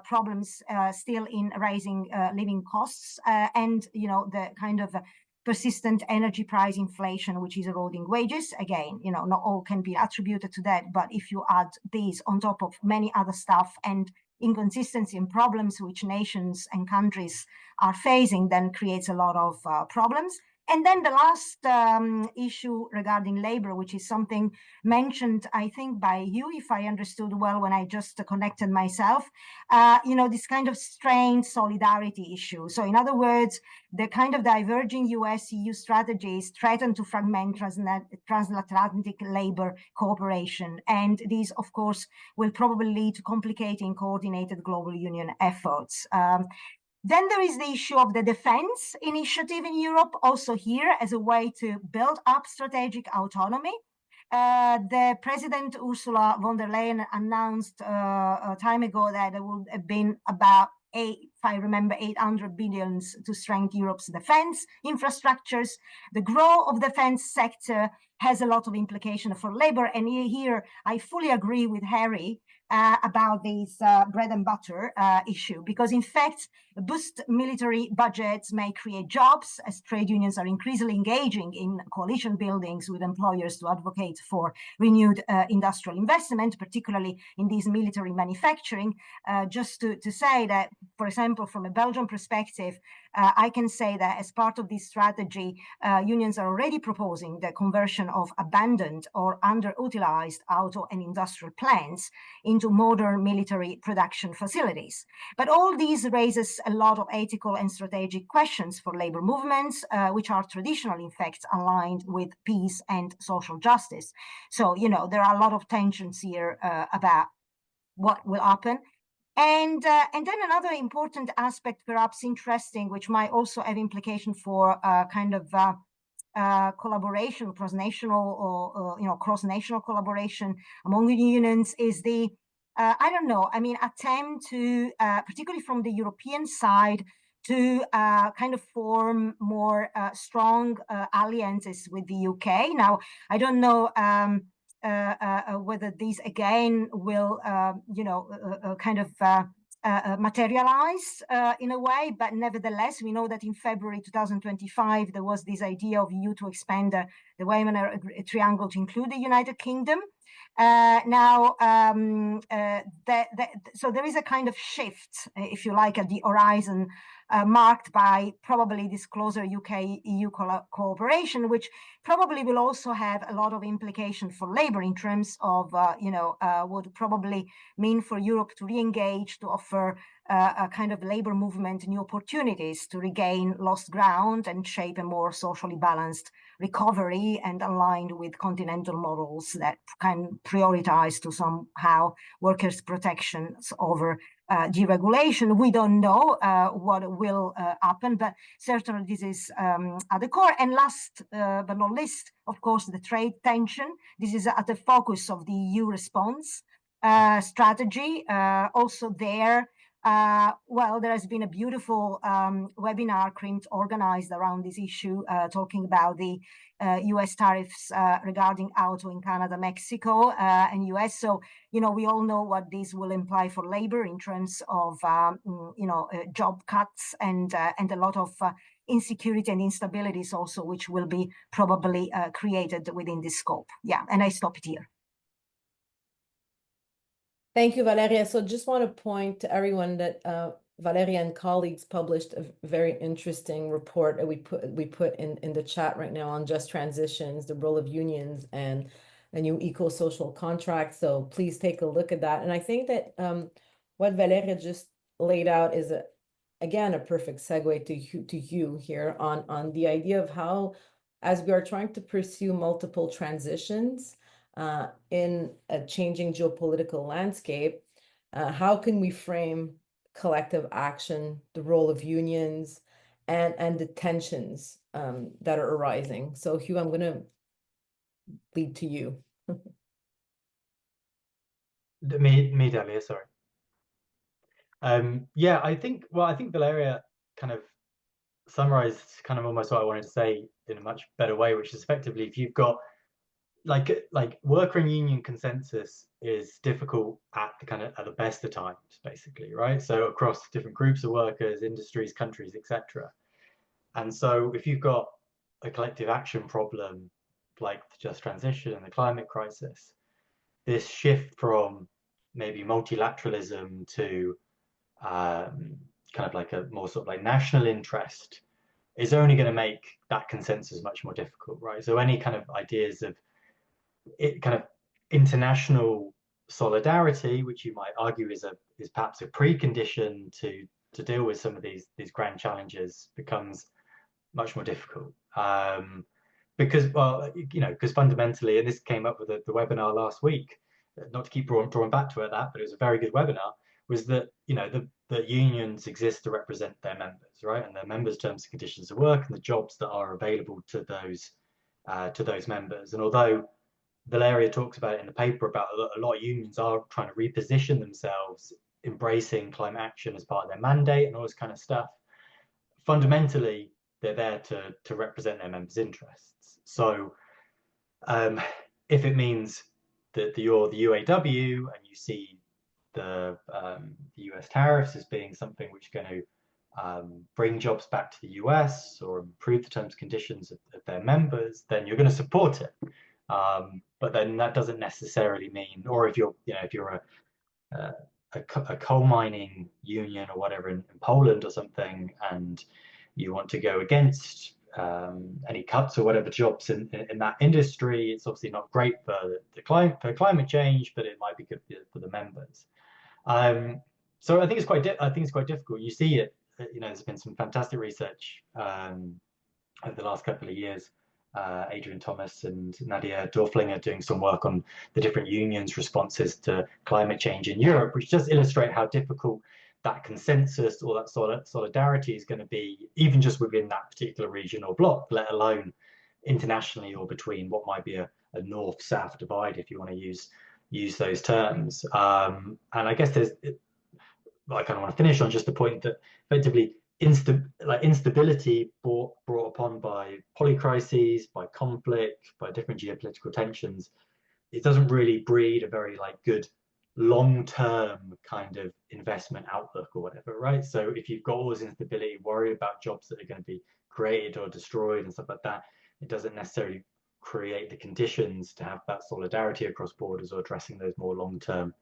problems still in raising living costs and, the kind of persistent energy price inflation, which is eroding wages. Again, not all can be attributed to that, but if you add these on top of many other stuff and inconsistency and problems which nations and countries are facing, then creates a lot of problems. And then the last issue regarding labor, which is something mentioned, I think, by you, if I understood well when I just connected myself, this kind of strained solidarity issue. So in other words, the kind of diverging US-EU strategies threaten to fragment transatlantic labor cooperation. And these, of course, will probably lead to complicating coordinated global union efforts. Then there is the issue of the defense initiative in Europe, also here as a way to build up strategic autonomy. The President Ursula von der Leyen announced a time ago that there would have been about if I remember, 800 billions to strengthen Europe's defense infrastructures. The growth of the defense sector has a lot of implication for labor. And here I fully agree with Harry about this bread and butter issue, because in fact, boost military budgets may create jobs, as trade unions are increasingly engaging in coalition buildings with employers to advocate for renewed industrial investment, particularly in these military manufacturing. Just to say that, for example, from a Belgian perspective, I can say that as part of this strategy, unions are already proposing the conversion of abandoned or underutilized auto and industrial plants into modern military production facilities. But all these raises a lot of ethical and strategic questions for labor movements, which are traditionally, in fact, aligned with peace and social justice. So, there are a lot of tensions here about what will happen. And then another important aspect, perhaps interesting, which might also have implication for kind of collaboration, cross-national or cross-national collaboration among unions, is the attempt to, particularly from the European side, to kind of form more strong alliances with the UK. Now, I don't know whether these again will, materialize in a way, but nevertheless, we know that in February 2025, there was this idea of EU to expand the Weimar Triangle to include the United Kingdom. So there is a kind of shift, if you like, at the horizon marked by probably this closer UK-EU cooperation, which probably will also have a lot of implication for labor in terms of, would probably mean for Europe to re-engage, to offer a kind of labor movement, new opportunities to regain lost ground and shape a more socially balanced recovery and aligned with continental models that can prioritize to somehow workers' protections over deregulation. We don't know what will happen, but certainly this is at the core. And last but not least, of course, the trade tension. This is at the focus of the EU response strategy. Also there, there has been a beautiful webinar CRIMT organized around this issue, talking about the US tariffs regarding auto in Canada, Mexico, and US. So, we all know what this will imply for labor in terms of, job cuts and a lot of insecurity and instabilities also, which will be probably created within this scope. Yeah, and I stop it here. Thank you, Valeria. So just want to point to everyone that Valeria and colleagues published a very interesting report that we put in the chat right now on just transitions, the role of unions, and the new eco-social contract. So please take a look at that. And I think that what Valeria just laid out is again a perfect segue to you here on the idea of how, as we are trying to pursue multiple transitions in a changing geopolitical landscape, how can we frame collective action, the role of unions, and the tensions that are arising? So Hugh, I'm going to lead to you. Me, Dalia, sorry. Yeah, I think Valeria kind of summarized kind of almost what I wanted to say in a much better way, which is effectively, if you've got like worker and union consensus is difficult at the best of times, basically, right? So across different groups of workers, industries, countries, etc. And so if you've got a collective action problem like the just transition and the climate crisis, this shift from maybe multilateralism to kind of like a more sort of like national interest is only going to make that consensus much more difficult, right? So any kind of ideas of it kind of international solidarity, which you might argue is perhaps a precondition to deal with some of these grand challenges, becomes much more difficult. Because fundamentally, and this came up with the webinar last week, not to keep drawing back to that, but it was a very good webinar, was that the unions exist to represent their members, right? And their members' terms and conditions of work and the jobs that are available to those members. And although Valeria talks about it in the paper about a lot of unions are trying to reposition themselves, embracing climate action as part of their mandate and all this kind of stuff, fundamentally, they're there to represent their members' interests. So if it means that you're the UAW and you see the US tariffs as being something which is going to bring jobs back to the US or improve the terms and conditions of their members, then you're going to support it. But then that doesn't necessarily mean, or if you're a coal mining union or whatever in Poland or something, and you want to go against any cuts or whatever jobs in that industry, it's obviously not great for climate change, but it might be good for the members. So I think it's quite difficult. You see it. There's been some fantastic research over the last couple of years. Adrian Thomas and Nadia Dorflinger doing some work on the different unions' responses to climate change in Europe, which does illustrate how difficult that consensus or that solidarity is going to be, even just within that particular region or bloc, let alone internationally or between what might be a north-south divide, if you want to use those terms. And I guess I kind of want to finish on just the point that effectively instability brought upon by polycrises, by conflict, by different geopolitical tensions, it doesn't really breed a very good long-term kind of investment outlook or whatever, right? So if you've got all this instability, worry about jobs that are going to be created or destroyed and stuff like that, it doesn't necessarily create the conditions to have that solidarity across borders or addressing those more long-term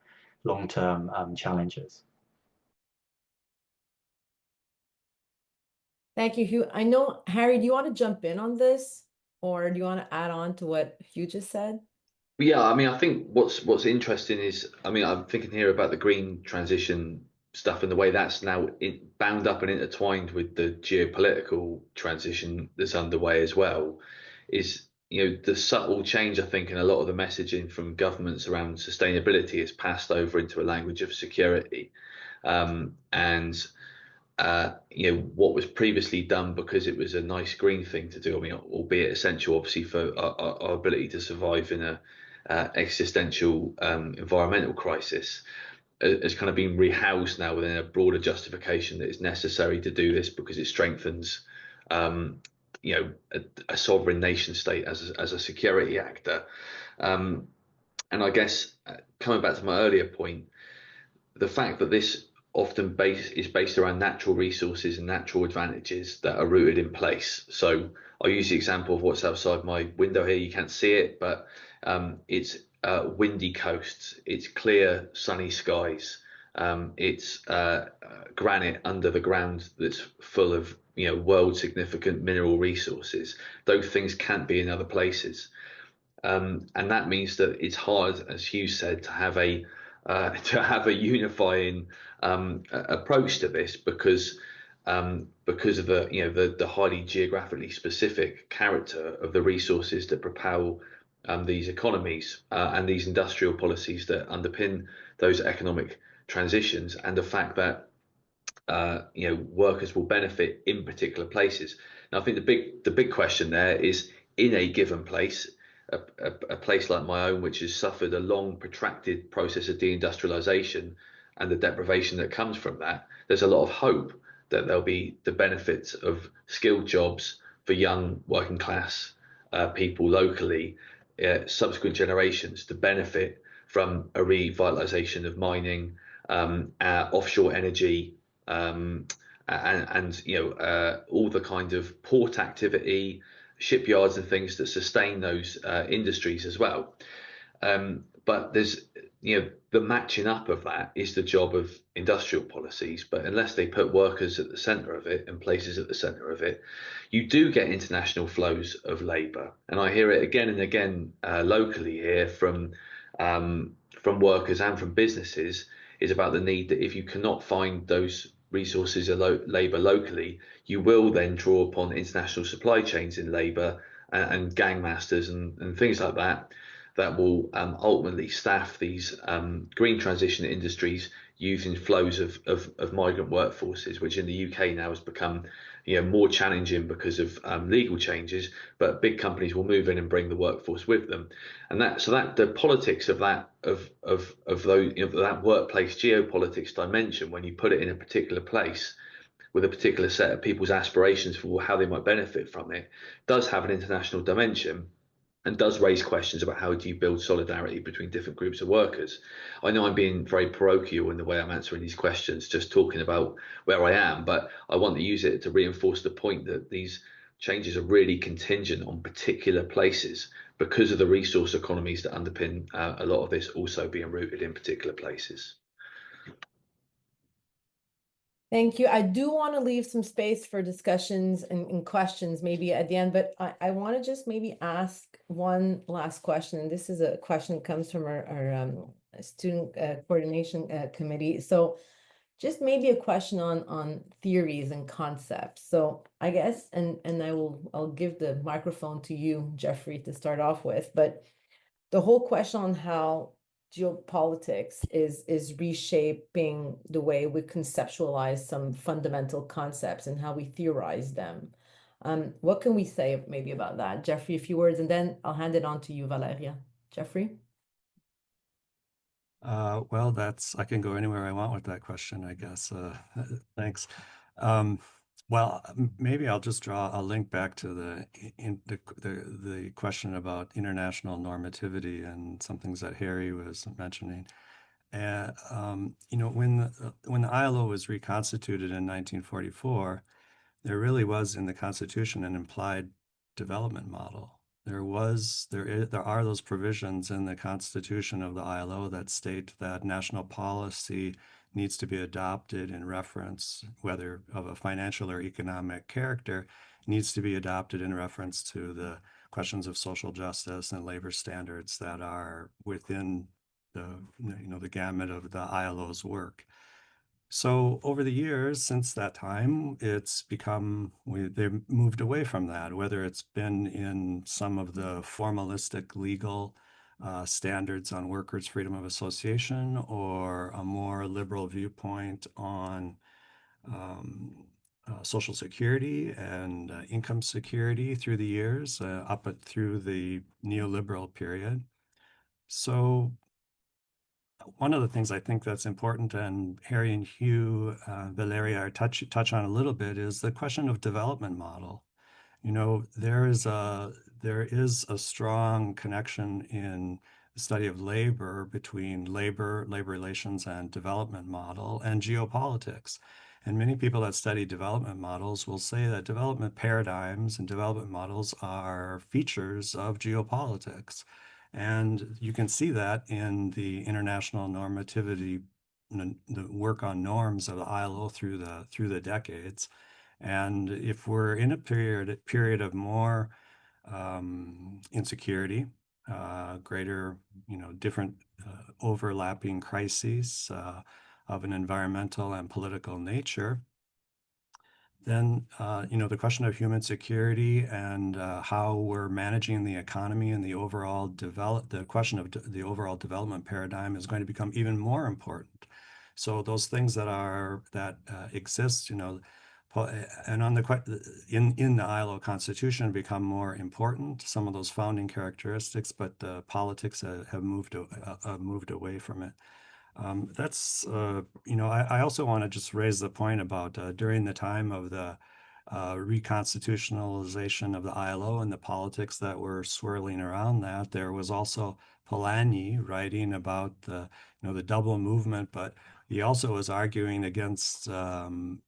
challenges. Thank you, Hugh. I know, Harry, do you want to jump in on this, or do you want to add on to what Hugh just said? Yeah, I mean, I think what's interesting is, I mean, I'm thinking here about the green transition stuff and the way that's now bound up and intertwined with the geopolitical transition that's underway as well. Is, you know, the subtle change, I think, in a lot of the messaging from governments around sustainability is passed over into a language of security, and you know, what was previously done because it was a nice green thing to do. I mean, albeit essential, obviously, for our ability to survive in a existential environmental crisis, has kind of been rehoused now within a broader justification that it's necessary to do this because it strengthens, you know, a sovereign nation state as a security actor. And I guess coming back to my earlier point, the fact that this often is based around natural resources and natural advantages that are rooted in place. So I'll use the example of what's outside my window here. You can't see it, but it's windy coasts, it's clear sunny skies, it's granite under the ground that's full of, you know, world significant mineral resources. Those things can't be in other places. And that means that it's hard, as Hugh said, to have a unifying approach to this because of the, you know, the highly geographically specific character of the resources that propel these economies and these industrial policies that underpin those economic transitions, and the fact that you know, workers will benefit in particular places. Now, I think the big question there is, in a given place, a place like my own, which has suffered a long, protracted process of deindustrialization and the deprivation that comes from that, there's a lot of hope that there'll be the benefits of skilled jobs for young working class people locally, subsequent generations to benefit from a revitalization of mining, offshore energy, and you know, all the kind of port activity, shipyards and things that sustain those industries as well. But there's, you know, the matching up of that is the job of industrial policies. But unless they put workers at the center of it and places at the center of it, you do get international flows of labor. And I hear it again and again locally here from workers and from businesses, is about the need that if you cannot find those resources of labor locally, you will then draw upon international supply chains in labor and gang masters and things like that, that will ultimately staff these green transition industries using flows of migrant workforces, which in the UK now has become, you know, more challenging because of legal changes, but big companies will move in and bring the workforce with them. And that the politics of that those, you know, that workplace geopolitics dimension, when you put it in a particular place with a particular set of people's aspirations for how they might benefit from it, does have an international dimension and does raise questions about how do you build solidarity between different groups of workers. I know I'm being very parochial in the way I'm answering these questions, just talking about where I am, but I want to use it to reinforce the point that these changes are really contingent on particular places because of the resource economies that underpin a lot of this also being rooted in particular places. Thank you. I do want to leave some space for discussions and questions maybe at the end, but I want to just maybe ask one last question. And this is a question that comes from our student coordination committee. So just maybe a question on theories and concepts. So I guess, and I'll give the microphone to you, Jeffrey, to start off with, but the whole question on how geopolitics is reshaping the way we conceptualize some fundamental concepts and how we theorize them. What can we say maybe about that? Jeffrey, a few words, and then I'll hand it on to you, Valeria. Jeffrey? Well, I can go anywhere I want with that question, I guess. Thanks. Well, maybe I'll just draw a link back to the question about international normativity and some things that Harry was mentioning. And you know, when the ILO was reconstituted in 1944, there really was in the Constitution an implied development model. There are those provisions in the Constitution of the ILO that state that national policy needs to be adopted in reference, whether of a financial or economic character, needs to be adopted in reference to the questions of social justice and labor standards that are within the gamut of the ILO's work. So over the years, since that time, it's become, they've moved away from that, whether it's been in some of the formalistic legal standards on workers' freedom of association, or a more liberal viewpoint on Social Security and income security through the years, up through the neoliberal period. So one of the things I think that's important, and Harry and Hugh, Valeria touch on a little bit, is the question of development model. You know, there is a strong connection in the study of labor between labor relations and development model and geopolitics. And many people that study development models will say that development paradigms and development models are features of geopolitics. And you can see that in the international normativity, the work on norms of the ILO through the decades. And if we're in a period of more insecurity, greater, different overlapping crises of an environmental and political nature, then the question of human security and how we're managing the economy and the question of the overall development paradigm is going to become even more important. So those things that exist, and in the ILO Constitution become more important. Some of those founding characteristics, but the politics have moved away from it. I also want to just raise the point about during the time of the reconstitutionalization of the ILO and the politics that were swirling around that, there was also Polanyi writing about the double movement, but he also was arguing against the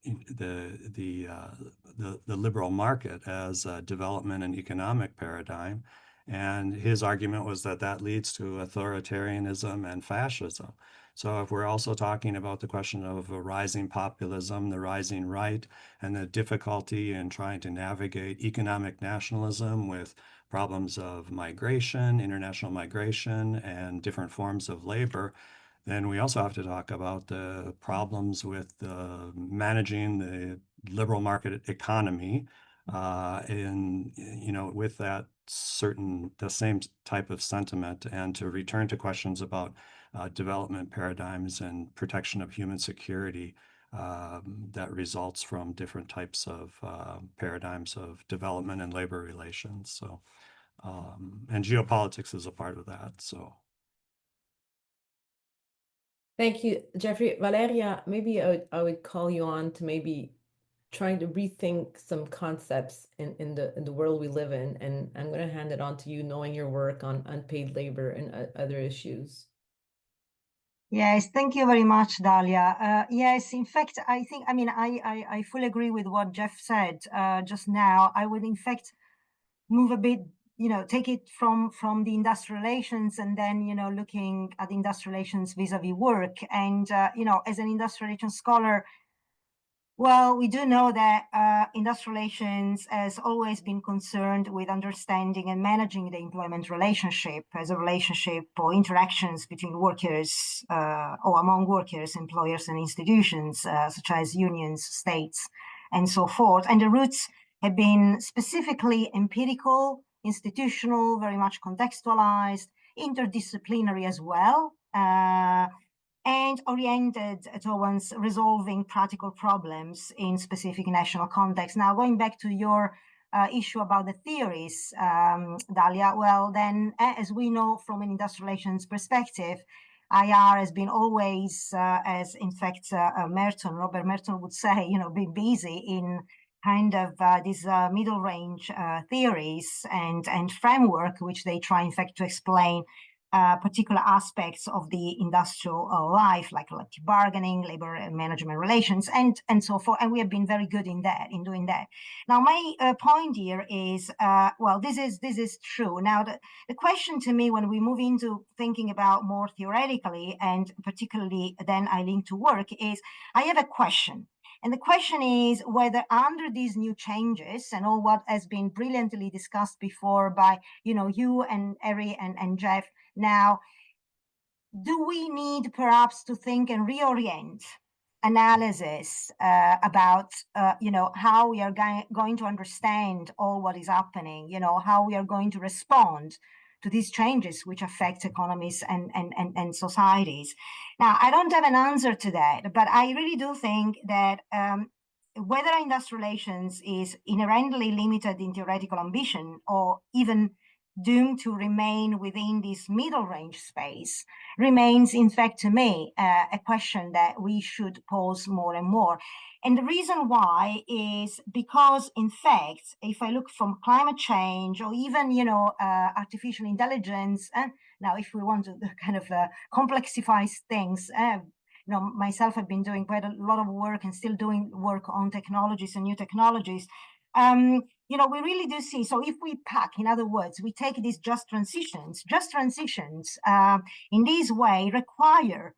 liberal market as a development and economic paradigm. And his argument was that leads to authoritarianism and fascism. So if we're also talking about the question of a rising populism, the rising right, and the difficulty in trying to navigate economic nationalism with problems of migration, international migration, and different forms of labor, then we also have to talk about the problems with managing the liberal market economy with that the same type of sentiment, and to return to questions about development paradigms and protection of human security that results from different types of paradigms of development and labor relations. So, and geopolitics is a part of that. So. Thank you, Jeffrey. Valeria, maybe I would call you on to maybe trying to rethink some concepts in the world we live in, and I'm going to hand it on to you, knowing your work on unpaid labor and other issues. Yes, thank you very much, Dalia. Yes, in fact, I fully agree with what Jeff said just now. I would, in fact, move a bit, take it from the industrial relations, and then, looking at industrial relations vis-a-vis work. And, as an industrial relations scholar, well, we do know that industrial relations has always been concerned with understanding and managing the employment relationship as a relationship or interactions between workers or among workers, employers, and institutions, such as unions, states, and so forth. And the roots have been specifically empirical, institutional, very much contextualized, interdisciplinary as well, and oriented towards resolving practical problems in specific national contexts. Now, going back to your issue about the theories, Dalia, well, then, as we know from an industrial relations perspective, IR has been always, as in fact, Robert Merton would say, been busy in kind of these middle range theories and framework, which they try, in fact, to explain particular aspects of the industrial life, like collective bargaining, labor and management relations, and so forth. And we have been very good in that, in doing that. Now, my point here is, well, this is true. Now, the question to me, when we move into thinking about more theoretically, and particularly then I link to work, is I have a question. And the question is whether under these new changes and all what has been brilliantly discussed before by, you and Eri and Jeff, now, do we need perhaps to think and reorient analysis about, how we are going to understand all what is happening, how we are going to respond to these changes which affect economies and societies. Now, I don't have an answer to that, but I really do think that whether industrial relations is inherently limited in theoretical ambition or even doomed to remain within this middle range space remains, in fact, to me, a question that we should pose more and more. And the reason why is because, in fact, if I look from climate change or even, artificial intelligence, now if we want to kind of complexify things, myself, I've been doing quite a lot of work and still doing work on technologies and new technologies. We really do see. So if we pack, in other words, we take these just transitions in this way require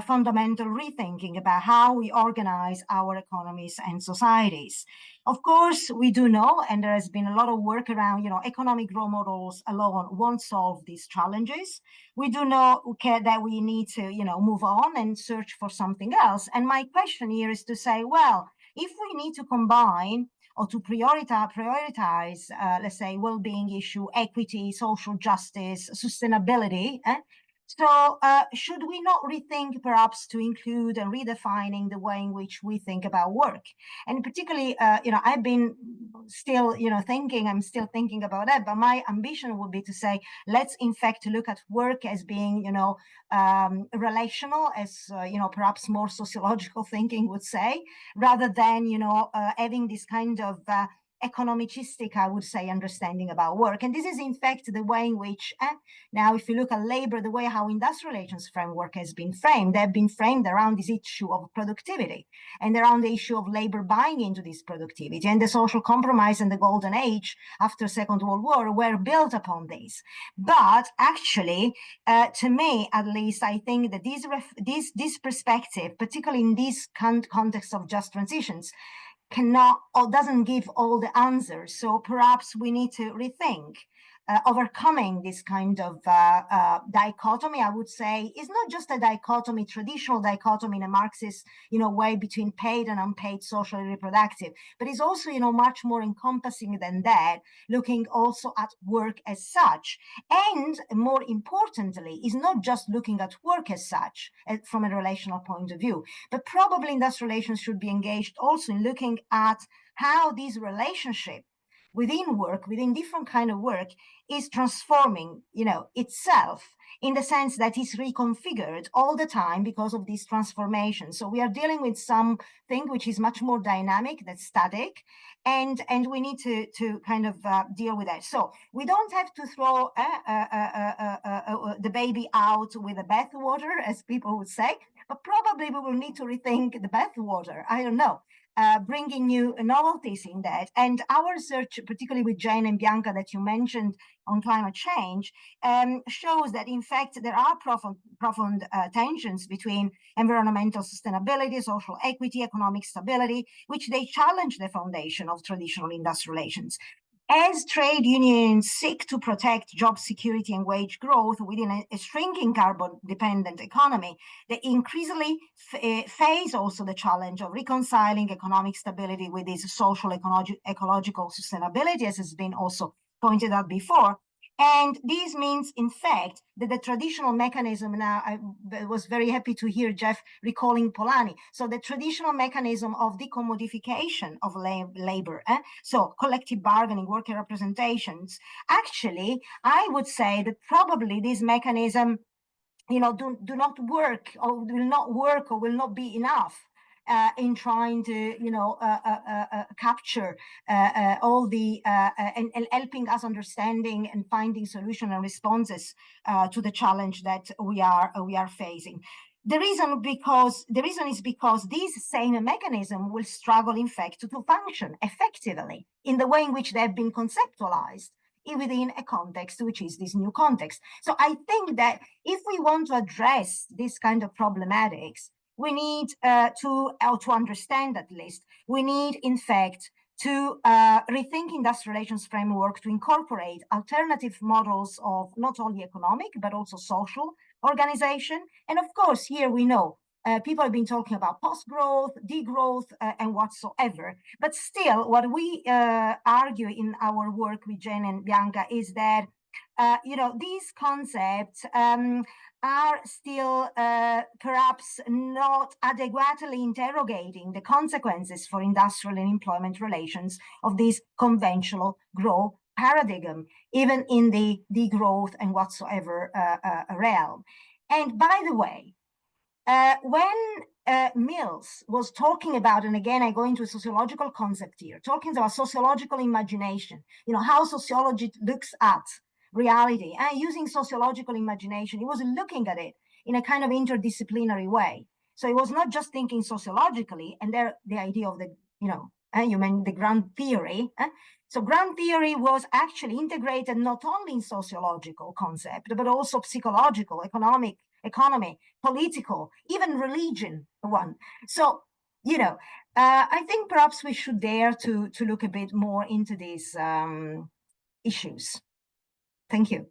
fundamental rethinking about how we organize our economies and societies. Of course, we do know, and there has been a lot of work around, economic role models alone won't solve these challenges. We do know that we need to, move on and search for something else. And my question here is to say, well, if we need to combine or to prioritize, let's say, well-being issue, equity, social justice, sustainability, so should we not rethink perhaps to include and redefining the way in which we think about work? And particularly, I've been still, I'm still thinking about that, but my ambition would be to say, let's in fact look at work as being, relational, as, perhaps more sociological thinking would say, rather than, having this kind of economicistic, I would say, understanding about work. And this is, in fact, the way in which, now, if you look at labor, the way how industrial relations framework has been framed, they've been framed around this issue of productivity and around the issue of labor buying into this productivity. And the social compromise and the golden age after Second World War were built upon this. But actually, to me, at least, I think that this perspective, particularly in this context of just transitions, cannot or doesn't give all the answers. So perhaps we need to rethink overcoming this kind of dichotomy. I would say is not just a dichotomy, traditional dichotomy in a Marxist, way between paid and unpaid social and reproductive, but it's also, much more encompassing than that, looking also at work as such. And more importantly, is not just looking at work as such from a relational point of view, but probably industrial relations should be engaged also in looking at how these relationships within work, within different kind of work, is transforming, itself in the sense that it's reconfigured all the time because of this transformation. So we are dealing with something which is much more dynamic than static, and we need to kind of deal with that. So we don't have to throw the baby out with the bathwater, as people would say, but probably we will need to rethink the bathwater. I don't know. Bringing new novelties in that. And our research, particularly with Jane and Bianca that you mentioned on climate change, shows that in fact there are profound tensions between environmental sustainability, social equity, economic stability, which they challenge the foundation of traditional industrial relations. As trade unions seek to protect job security and wage growth within a shrinking carbon-dependent economy, they increasingly face also the challenge of reconciling economic stability with this social ecological sustainability, as has been also pointed out before. And this means, in fact, that the traditional mechanism, now I was very happy to hear Jeff recalling Polanyi. So the traditional mechanism of decommodification of labor, so collective bargaining, worker representations, actually, I would say that probably this mechanism, do not work or will not be enough in trying to, capture all the and helping us understanding and finding solution and responses to the challenge that we are facing. The reason is because these same mechanisms will struggle, in fact, to function effectively in the way in which they have been conceptualized within a context, which is this new context. So I think that if we want to address this kind of problematics, we need to understand, at least, we need, in fact, to rethink industrial relations framework to incorporate alternative models of not only economic, but also social organization. And of course, here we know people have been talking about post-growth, degrowth, and whatsoever. But still, what we argue in our work with Jen and Bianca is that these concepts are still perhaps not adequately interrogating the consequences for industrial and employment relations of this conventional growth paradigm, even in the degrowth and whatsoever realm. And by the way, when Mills was talking about, and again, I go into a sociological concept here, talking about sociological imagination, how sociology looks at reality and using sociological imagination, he was looking at it in a kind of interdisciplinary way. So he was not just thinking sociologically, and there the idea of the, you mean the ground theory. So ground theory was actually integrated not only in sociological concept, but also psychological, economy, political, even religion one. So, I think perhaps we should dare to look a bit more into these issues. Thank you.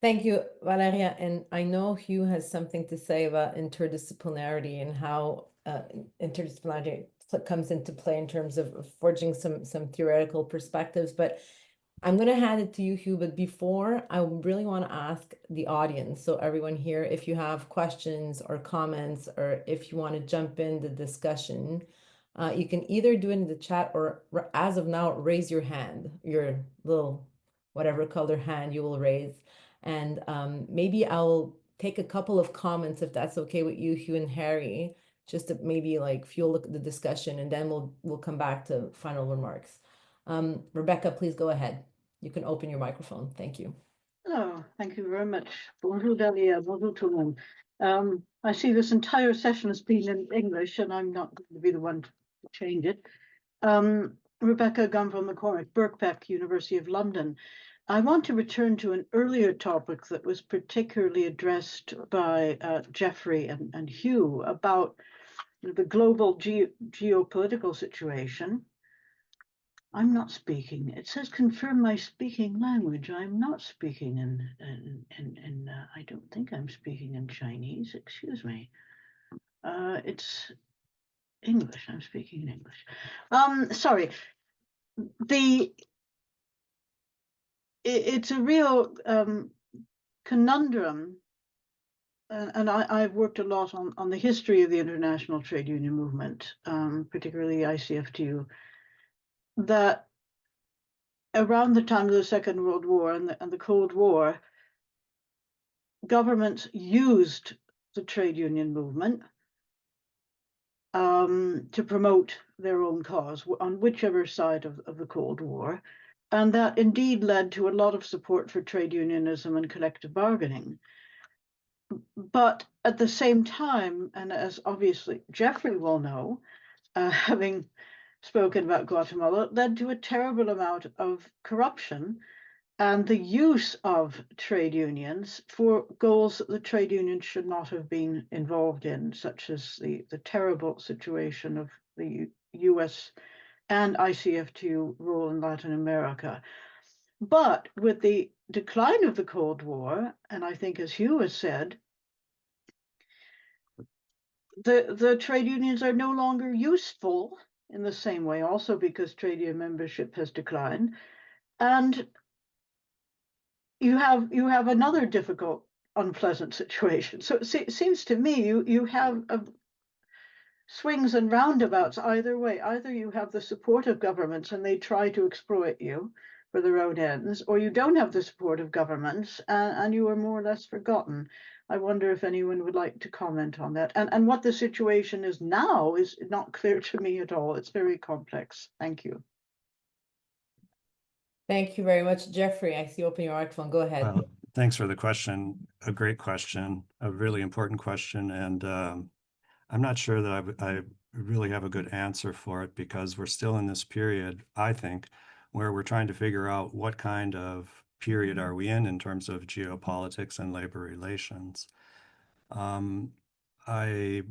Thank you, Valeria. And I know Hugh has something to say about interdisciplinarity and how interdisciplinarity comes into play in terms of forging some theoretical perspectives. But I'm going to hand it to you, Hugh. But before, I really want to ask the audience, so everyone here, if you have questions or comments, or if you want to jump in the discussion, you can either do it in the chat or, as of now, raise your hand, your little whatever color hand you will raise. And maybe I'll take a couple of comments, if that's okay with you, Hugh and Harry, just to maybe like fuel the discussion, and then we'll come back to final remarks. Rebecca, please go ahead. You can open your microphone. Thank you. Hello, thank you very much. Bonjour, Dalia. Bonjour, tout le monde. I see this entire session has been in English, and I'm not going to be the one to change it. Rebecca Gunville-McCormick, Birkbeck, University of London. I want to return to an earlier topic that was particularly addressed by Jeffrey and Hugh about the global geopolitical situation. I'm not speaking. It says confirm my speaking language. I'm not speaking in I don't think I'm speaking in Chinese. Excuse me. It's English. I'm speaking in English. Sorry. It's a real conundrum, and I've worked a lot on the history of the international trade union movement, particularly ICFTU, that around the time of the Second World War and the Cold War, governments used the trade union movement to promote their own cause on whichever side of the Cold War. And that indeed led to a lot of support for trade unionism and collective bargaining. But at the same time, and as obviously Jeffrey will know, having spoken about Guatemala, led to a terrible amount of corruption and the use of trade unions for goals that the trade unions should not have been involved in, such as the terrible situation of the US and ICFTU role in Latin America. But with the decline of the Cold War, and I think as Hugh has said, the trade unions are no longer useful in the same way, also because trade union membership has declined. And you have another difficult, unpleasant situation. So it seems to me you have swings and roundabouts either way. Either you have the support of governments and they try to exploit you for their own ends, or you don't have the support of governments and you are more or less forgotten. I wonder if anyone would like to comment on that. And what the situation is now is not clear to me at all. It's very complex. Thank you. Thank you very much, Jeffrey. I see you open your microphone. Go ahead. Well, thanks for the question. A great question, a really important question. And I'm not sure that I really have a good answer for it, because we're still in this period, I think, where we're trying to figure out what kind of period are we in terms of geopolitics and labor relations. I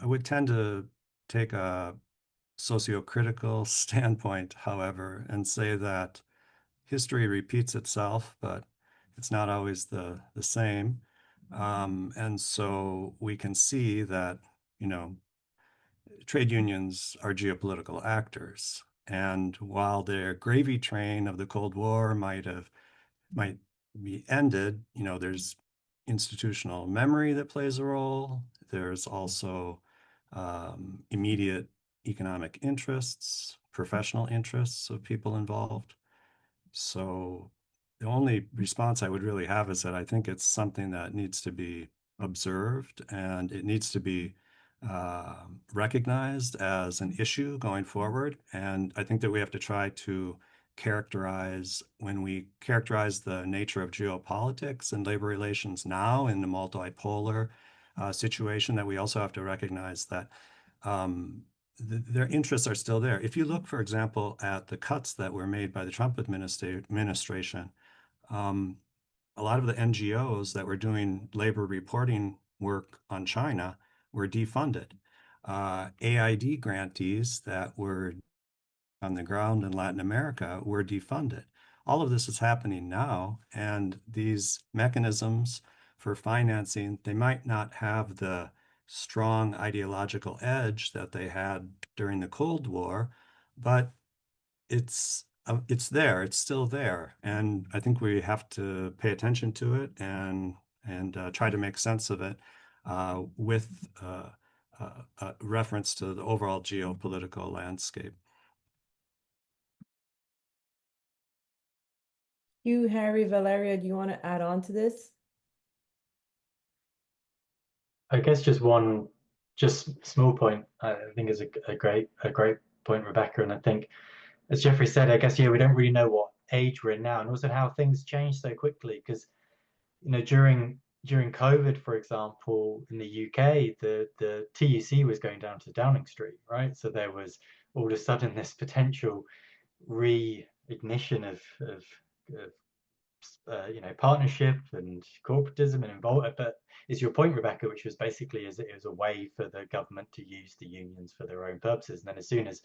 would tend to take a socio-critical standpoint, however, and say that history repeats itself, but it's not always the same. And so we can see that, trade unions are geopolitical actors. And while their gravy train of the Cold War might be ended, there's institutional memory that plays a role. There's also immediate economic interests, professional interests of people involved. So the only response I would really have is that I think it's something that needs to be observed, and it needs to be recognized as an issue going forward. And I think that we have to try to when we characterize the nature of geopolitics and labor relations now in the multipolar situation, that we also have to recognize that their interests are still there. If you look, for example, at the cuts that were made by the Trump administration, a lot of the NGOs that were doing labor reporting work on China were defunded. AID grantees that were on the ground in Latin America were defunded. All of this is happening now, and these mechanisms for financing, they might not have the strong ideological edge that they had during the Cold War, but it's there, it's still there. And I think we have to pay attention to it and try to make sense of it with reference to the overall geopolitical landscape. You, Harry, Valeria, do you want to add on to this? I guess just one small point I think is a great point, Rebecca. And I think, as Jeffrey said, I guess, we don't really know what age we're in now, and also how things change so quickly. Because, during COVID, for example, in the UK, the TUC was going down to Downing Street, right? So there was all of a sudden this potential reignition of partnership and corporatism and involvement. But is your point, Rebecca, which was basically it was a way for the government to use the unions for their own purposes. And then as soon as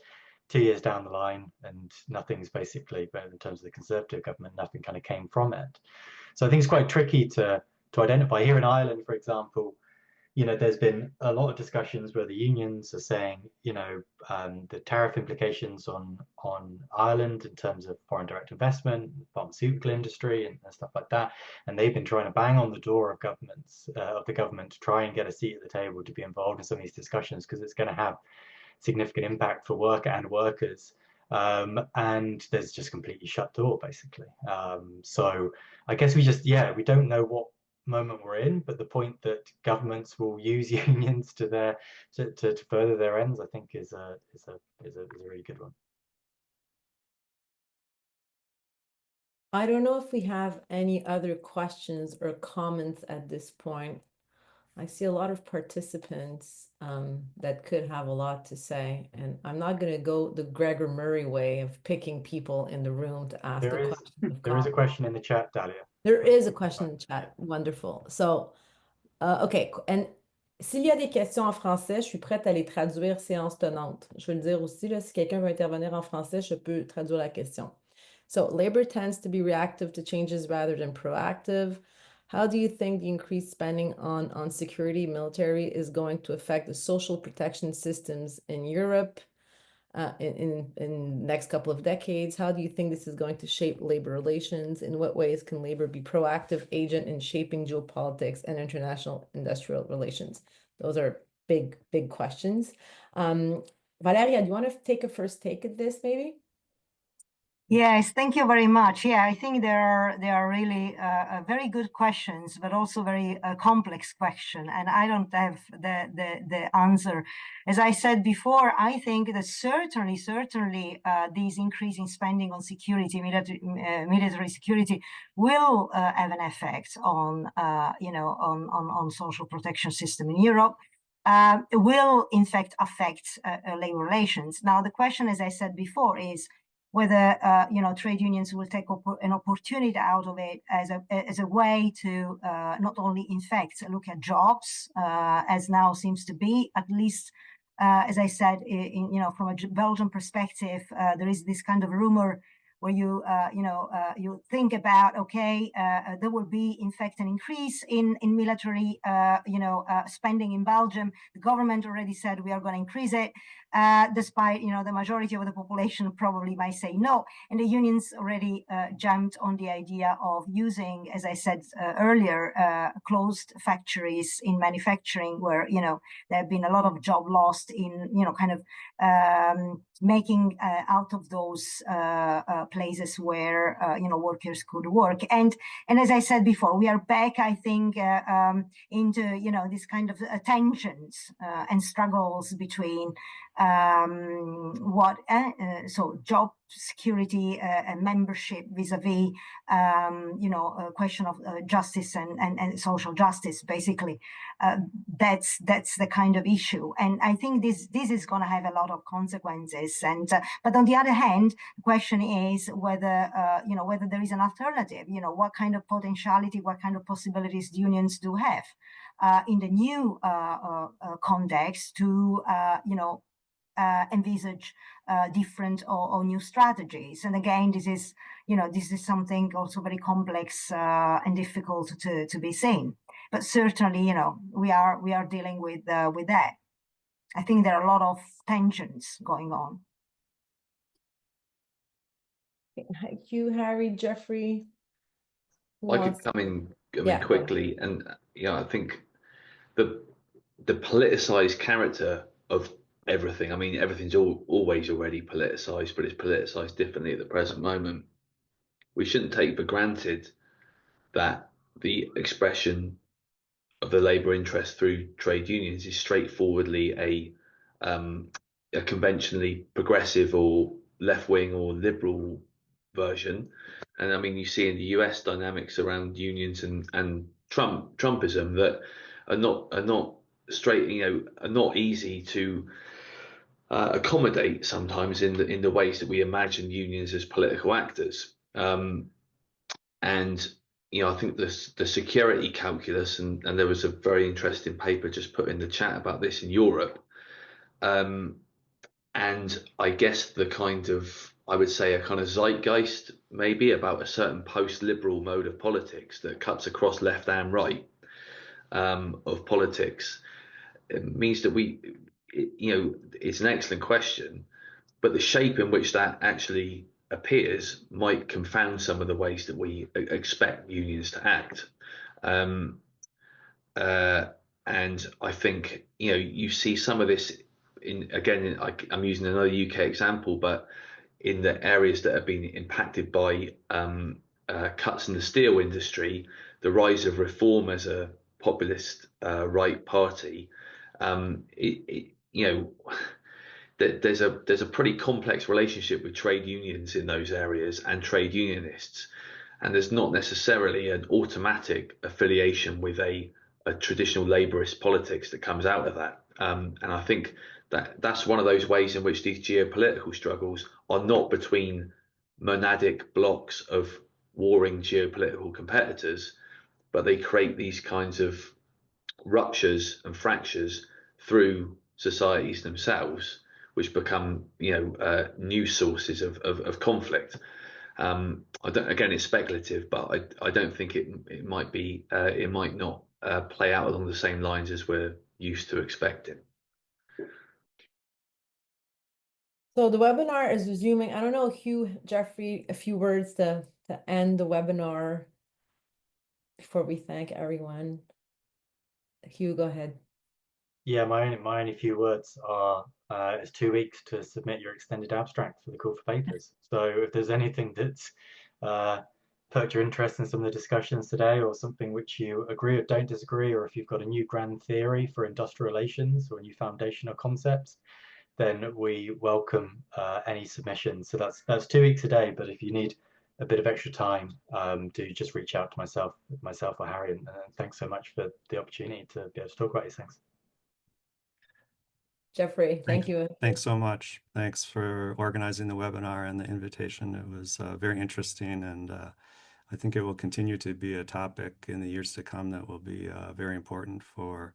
2 years down the line and nothing's basically, but in terms of the Conservative government, nothing kind of came from it. So I think it's quite tricky to identify. Here in Ireland, for example, there's been a lot of discussions where the unions are saying, the tariff implications on Ireland in terms of foreign direct investment, pharmaceutical industry, and stuff like that. And they've been trying to bang on the door of the government to try and get a seat at the table to be involved in some of these discussions, because it's going to have significant impact for worker and workers. And there's just completely shut door, basically. So I guess we don't know what moment we're in, but the point that governments will use unions to further their ends, I think, is a really good one. I don't know if we have any other questions or comments at this point. I see a lot of participants that could have a lot to say, and I'm not going to go the Gregor Murray way of picking people in the room to ask a question. There is a question in the chat, Dalia. There is a question in the chat. Wonderful. So, OK. And s'il y a des questions en français, je suis prête à les traduire séance tenante. Je veux le dire aussi, là, si quelqu'un veut intervenir en français, je peux traduire la question. So, labor tends to be reactive to changes rather than proactive. How do you think the increased spending on security, military is going to affect the social protection systems in Europe in the next couple of decades? How do you think this is going to shape labor relations? In what ways can labor be proactive agent in shaping geopolitics and international industrial relations? Those are big, big questions. Valeria, do you want to take a first take at this, maybe? Yes, thank you very much. Yeah, I think there are really very good questions, but also very complex question, and I don't have the answer. As I said before, I think that certainly these increasing spending on security, military security, will have an effect on on social protection system in Europe. Will in fact affect labor relations. Now, the question, as I said before, is whether trade unions will take an opportunity out of it as a way to not only in fact look at jobs, as now seems to be, at least as I said, from a Belgian perspective, there is this kind of rumor where you think about, okay, there will be in fact an increase in military spending in Belgium. The government already said we are going to increase it, despite the majority of the population probably might say no, and the unions already jumped on the idea of using, as I said earlier, closed factories in manufacturing, where there have been a lot of job lost in kind of making out of those places where workers could work. And as I said before, we are back, I think, into this kind of tensions and struggles between so job security and membership vis-a-vis a question of justice and social justice. Basically, that's the kind of issue, and I think this is going to have a lot of consequences. And but on the other hand, the question is whether whether there is an alternative. What kind of potentiality, what kind of possibilities unions do have in the new context to envisage different or new strategies. And again, this is something also very complex and difficult to be seen. But certainly, we are dealing with that. I think there are a lot of tensions going on. Thank you, Harry, Jeffrey. I could come in quickly, and I think the politicized character of everything. I mean, everything's always already politicized, but it's politicized differently at the present moment. We shouldn't take for granted that the expression of the labour interest through trade unions is straightforwardly a conventionally progressive or left-wing or liberal version. And I mean, you see in the US dynamics around unions and Trumpism that are not straight, are not easy to accommodate sometimes in the ways that we imagine unions as political actors. And I think the security calculus, and there was a very interesting paper just put in the chat about this in Europe. And I guess I would say a kind of zeitgeist maybe about a certain post-liberal mode of politics that cuts across left and right of politics. It means that it's an excellent question, but the shape in which that actually appears might confound some of the ways that we expect unions to act. And I think you see some of this I'm using another UK example, but in the areas that have been impacted by cuts in the steel industry, the rise of Reform as a populist right party, there's a pretty complex relationship with trade unions in those areas and trade unionists, and there's not necessarily an automatic affiliation with a traditional labourist politics that comes out of that. And I think that's one of those ways in which these geopolitical struggles are not between monadic blocks of warring geopolitical competitors, but they create these kinds of ruptures and fractures through societies themselves, which become new sources of conflict. Again, it's speculative, but I don't think it might not play out along the same lines as we're used to expecting. So the webinar is resuming. I don't know, Hugh, Jeffrey, a few words to end the webinar before we thank everyone. Hugh, go ahead. Yeah, my only few words are it's 2 weeks to submit your extended abstract for the call for papers. So if there's anything that's perked your interest in some of the discussions today, or something which you agree or don't disagree, or if you've got a new grand theory for industrial relations or a new foundational concepts, then we welcome any submissions. So that's 2 weeks a day, but if you need a bit of extra time, do just reach out to myself or Harry, and thanks so much for the opportunity to be able to talk about these things. Jeffrey, thank you. Thanks so much. Thanks for organizing the webinar and the invitation. It was very interesting, and I think it will continue to be a topic in the years to come that will be very important for,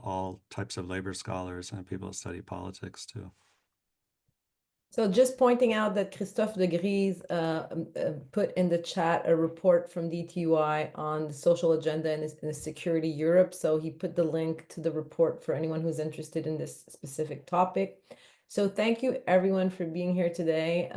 all types of labor scholars and people that study politics too. So just pointing out that Christophe de Gries put in the chat a report from DTUI on the social agenda in the security Europe. So he put the link to the report for anyone who's interested in this specific topic. So thank you everyone for being here today.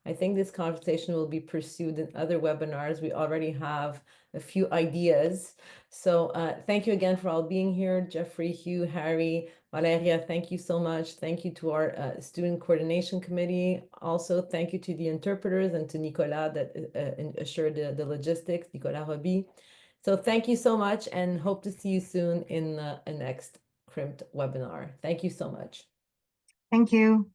I think this conversation will be pursued in other webinars. We already have a few ideas. So thank you again for all being here. Jeffrey, Hugh, Harry, Valeria, thank you so much. Thank you to our student coordination committee. Also, thank you to the interpreters and to Nicolas that assured the logistics, Nicolas Roby. So thank you so much, and hope to see you soon in the next CRIMT webinar. Thank you so much. Thank you.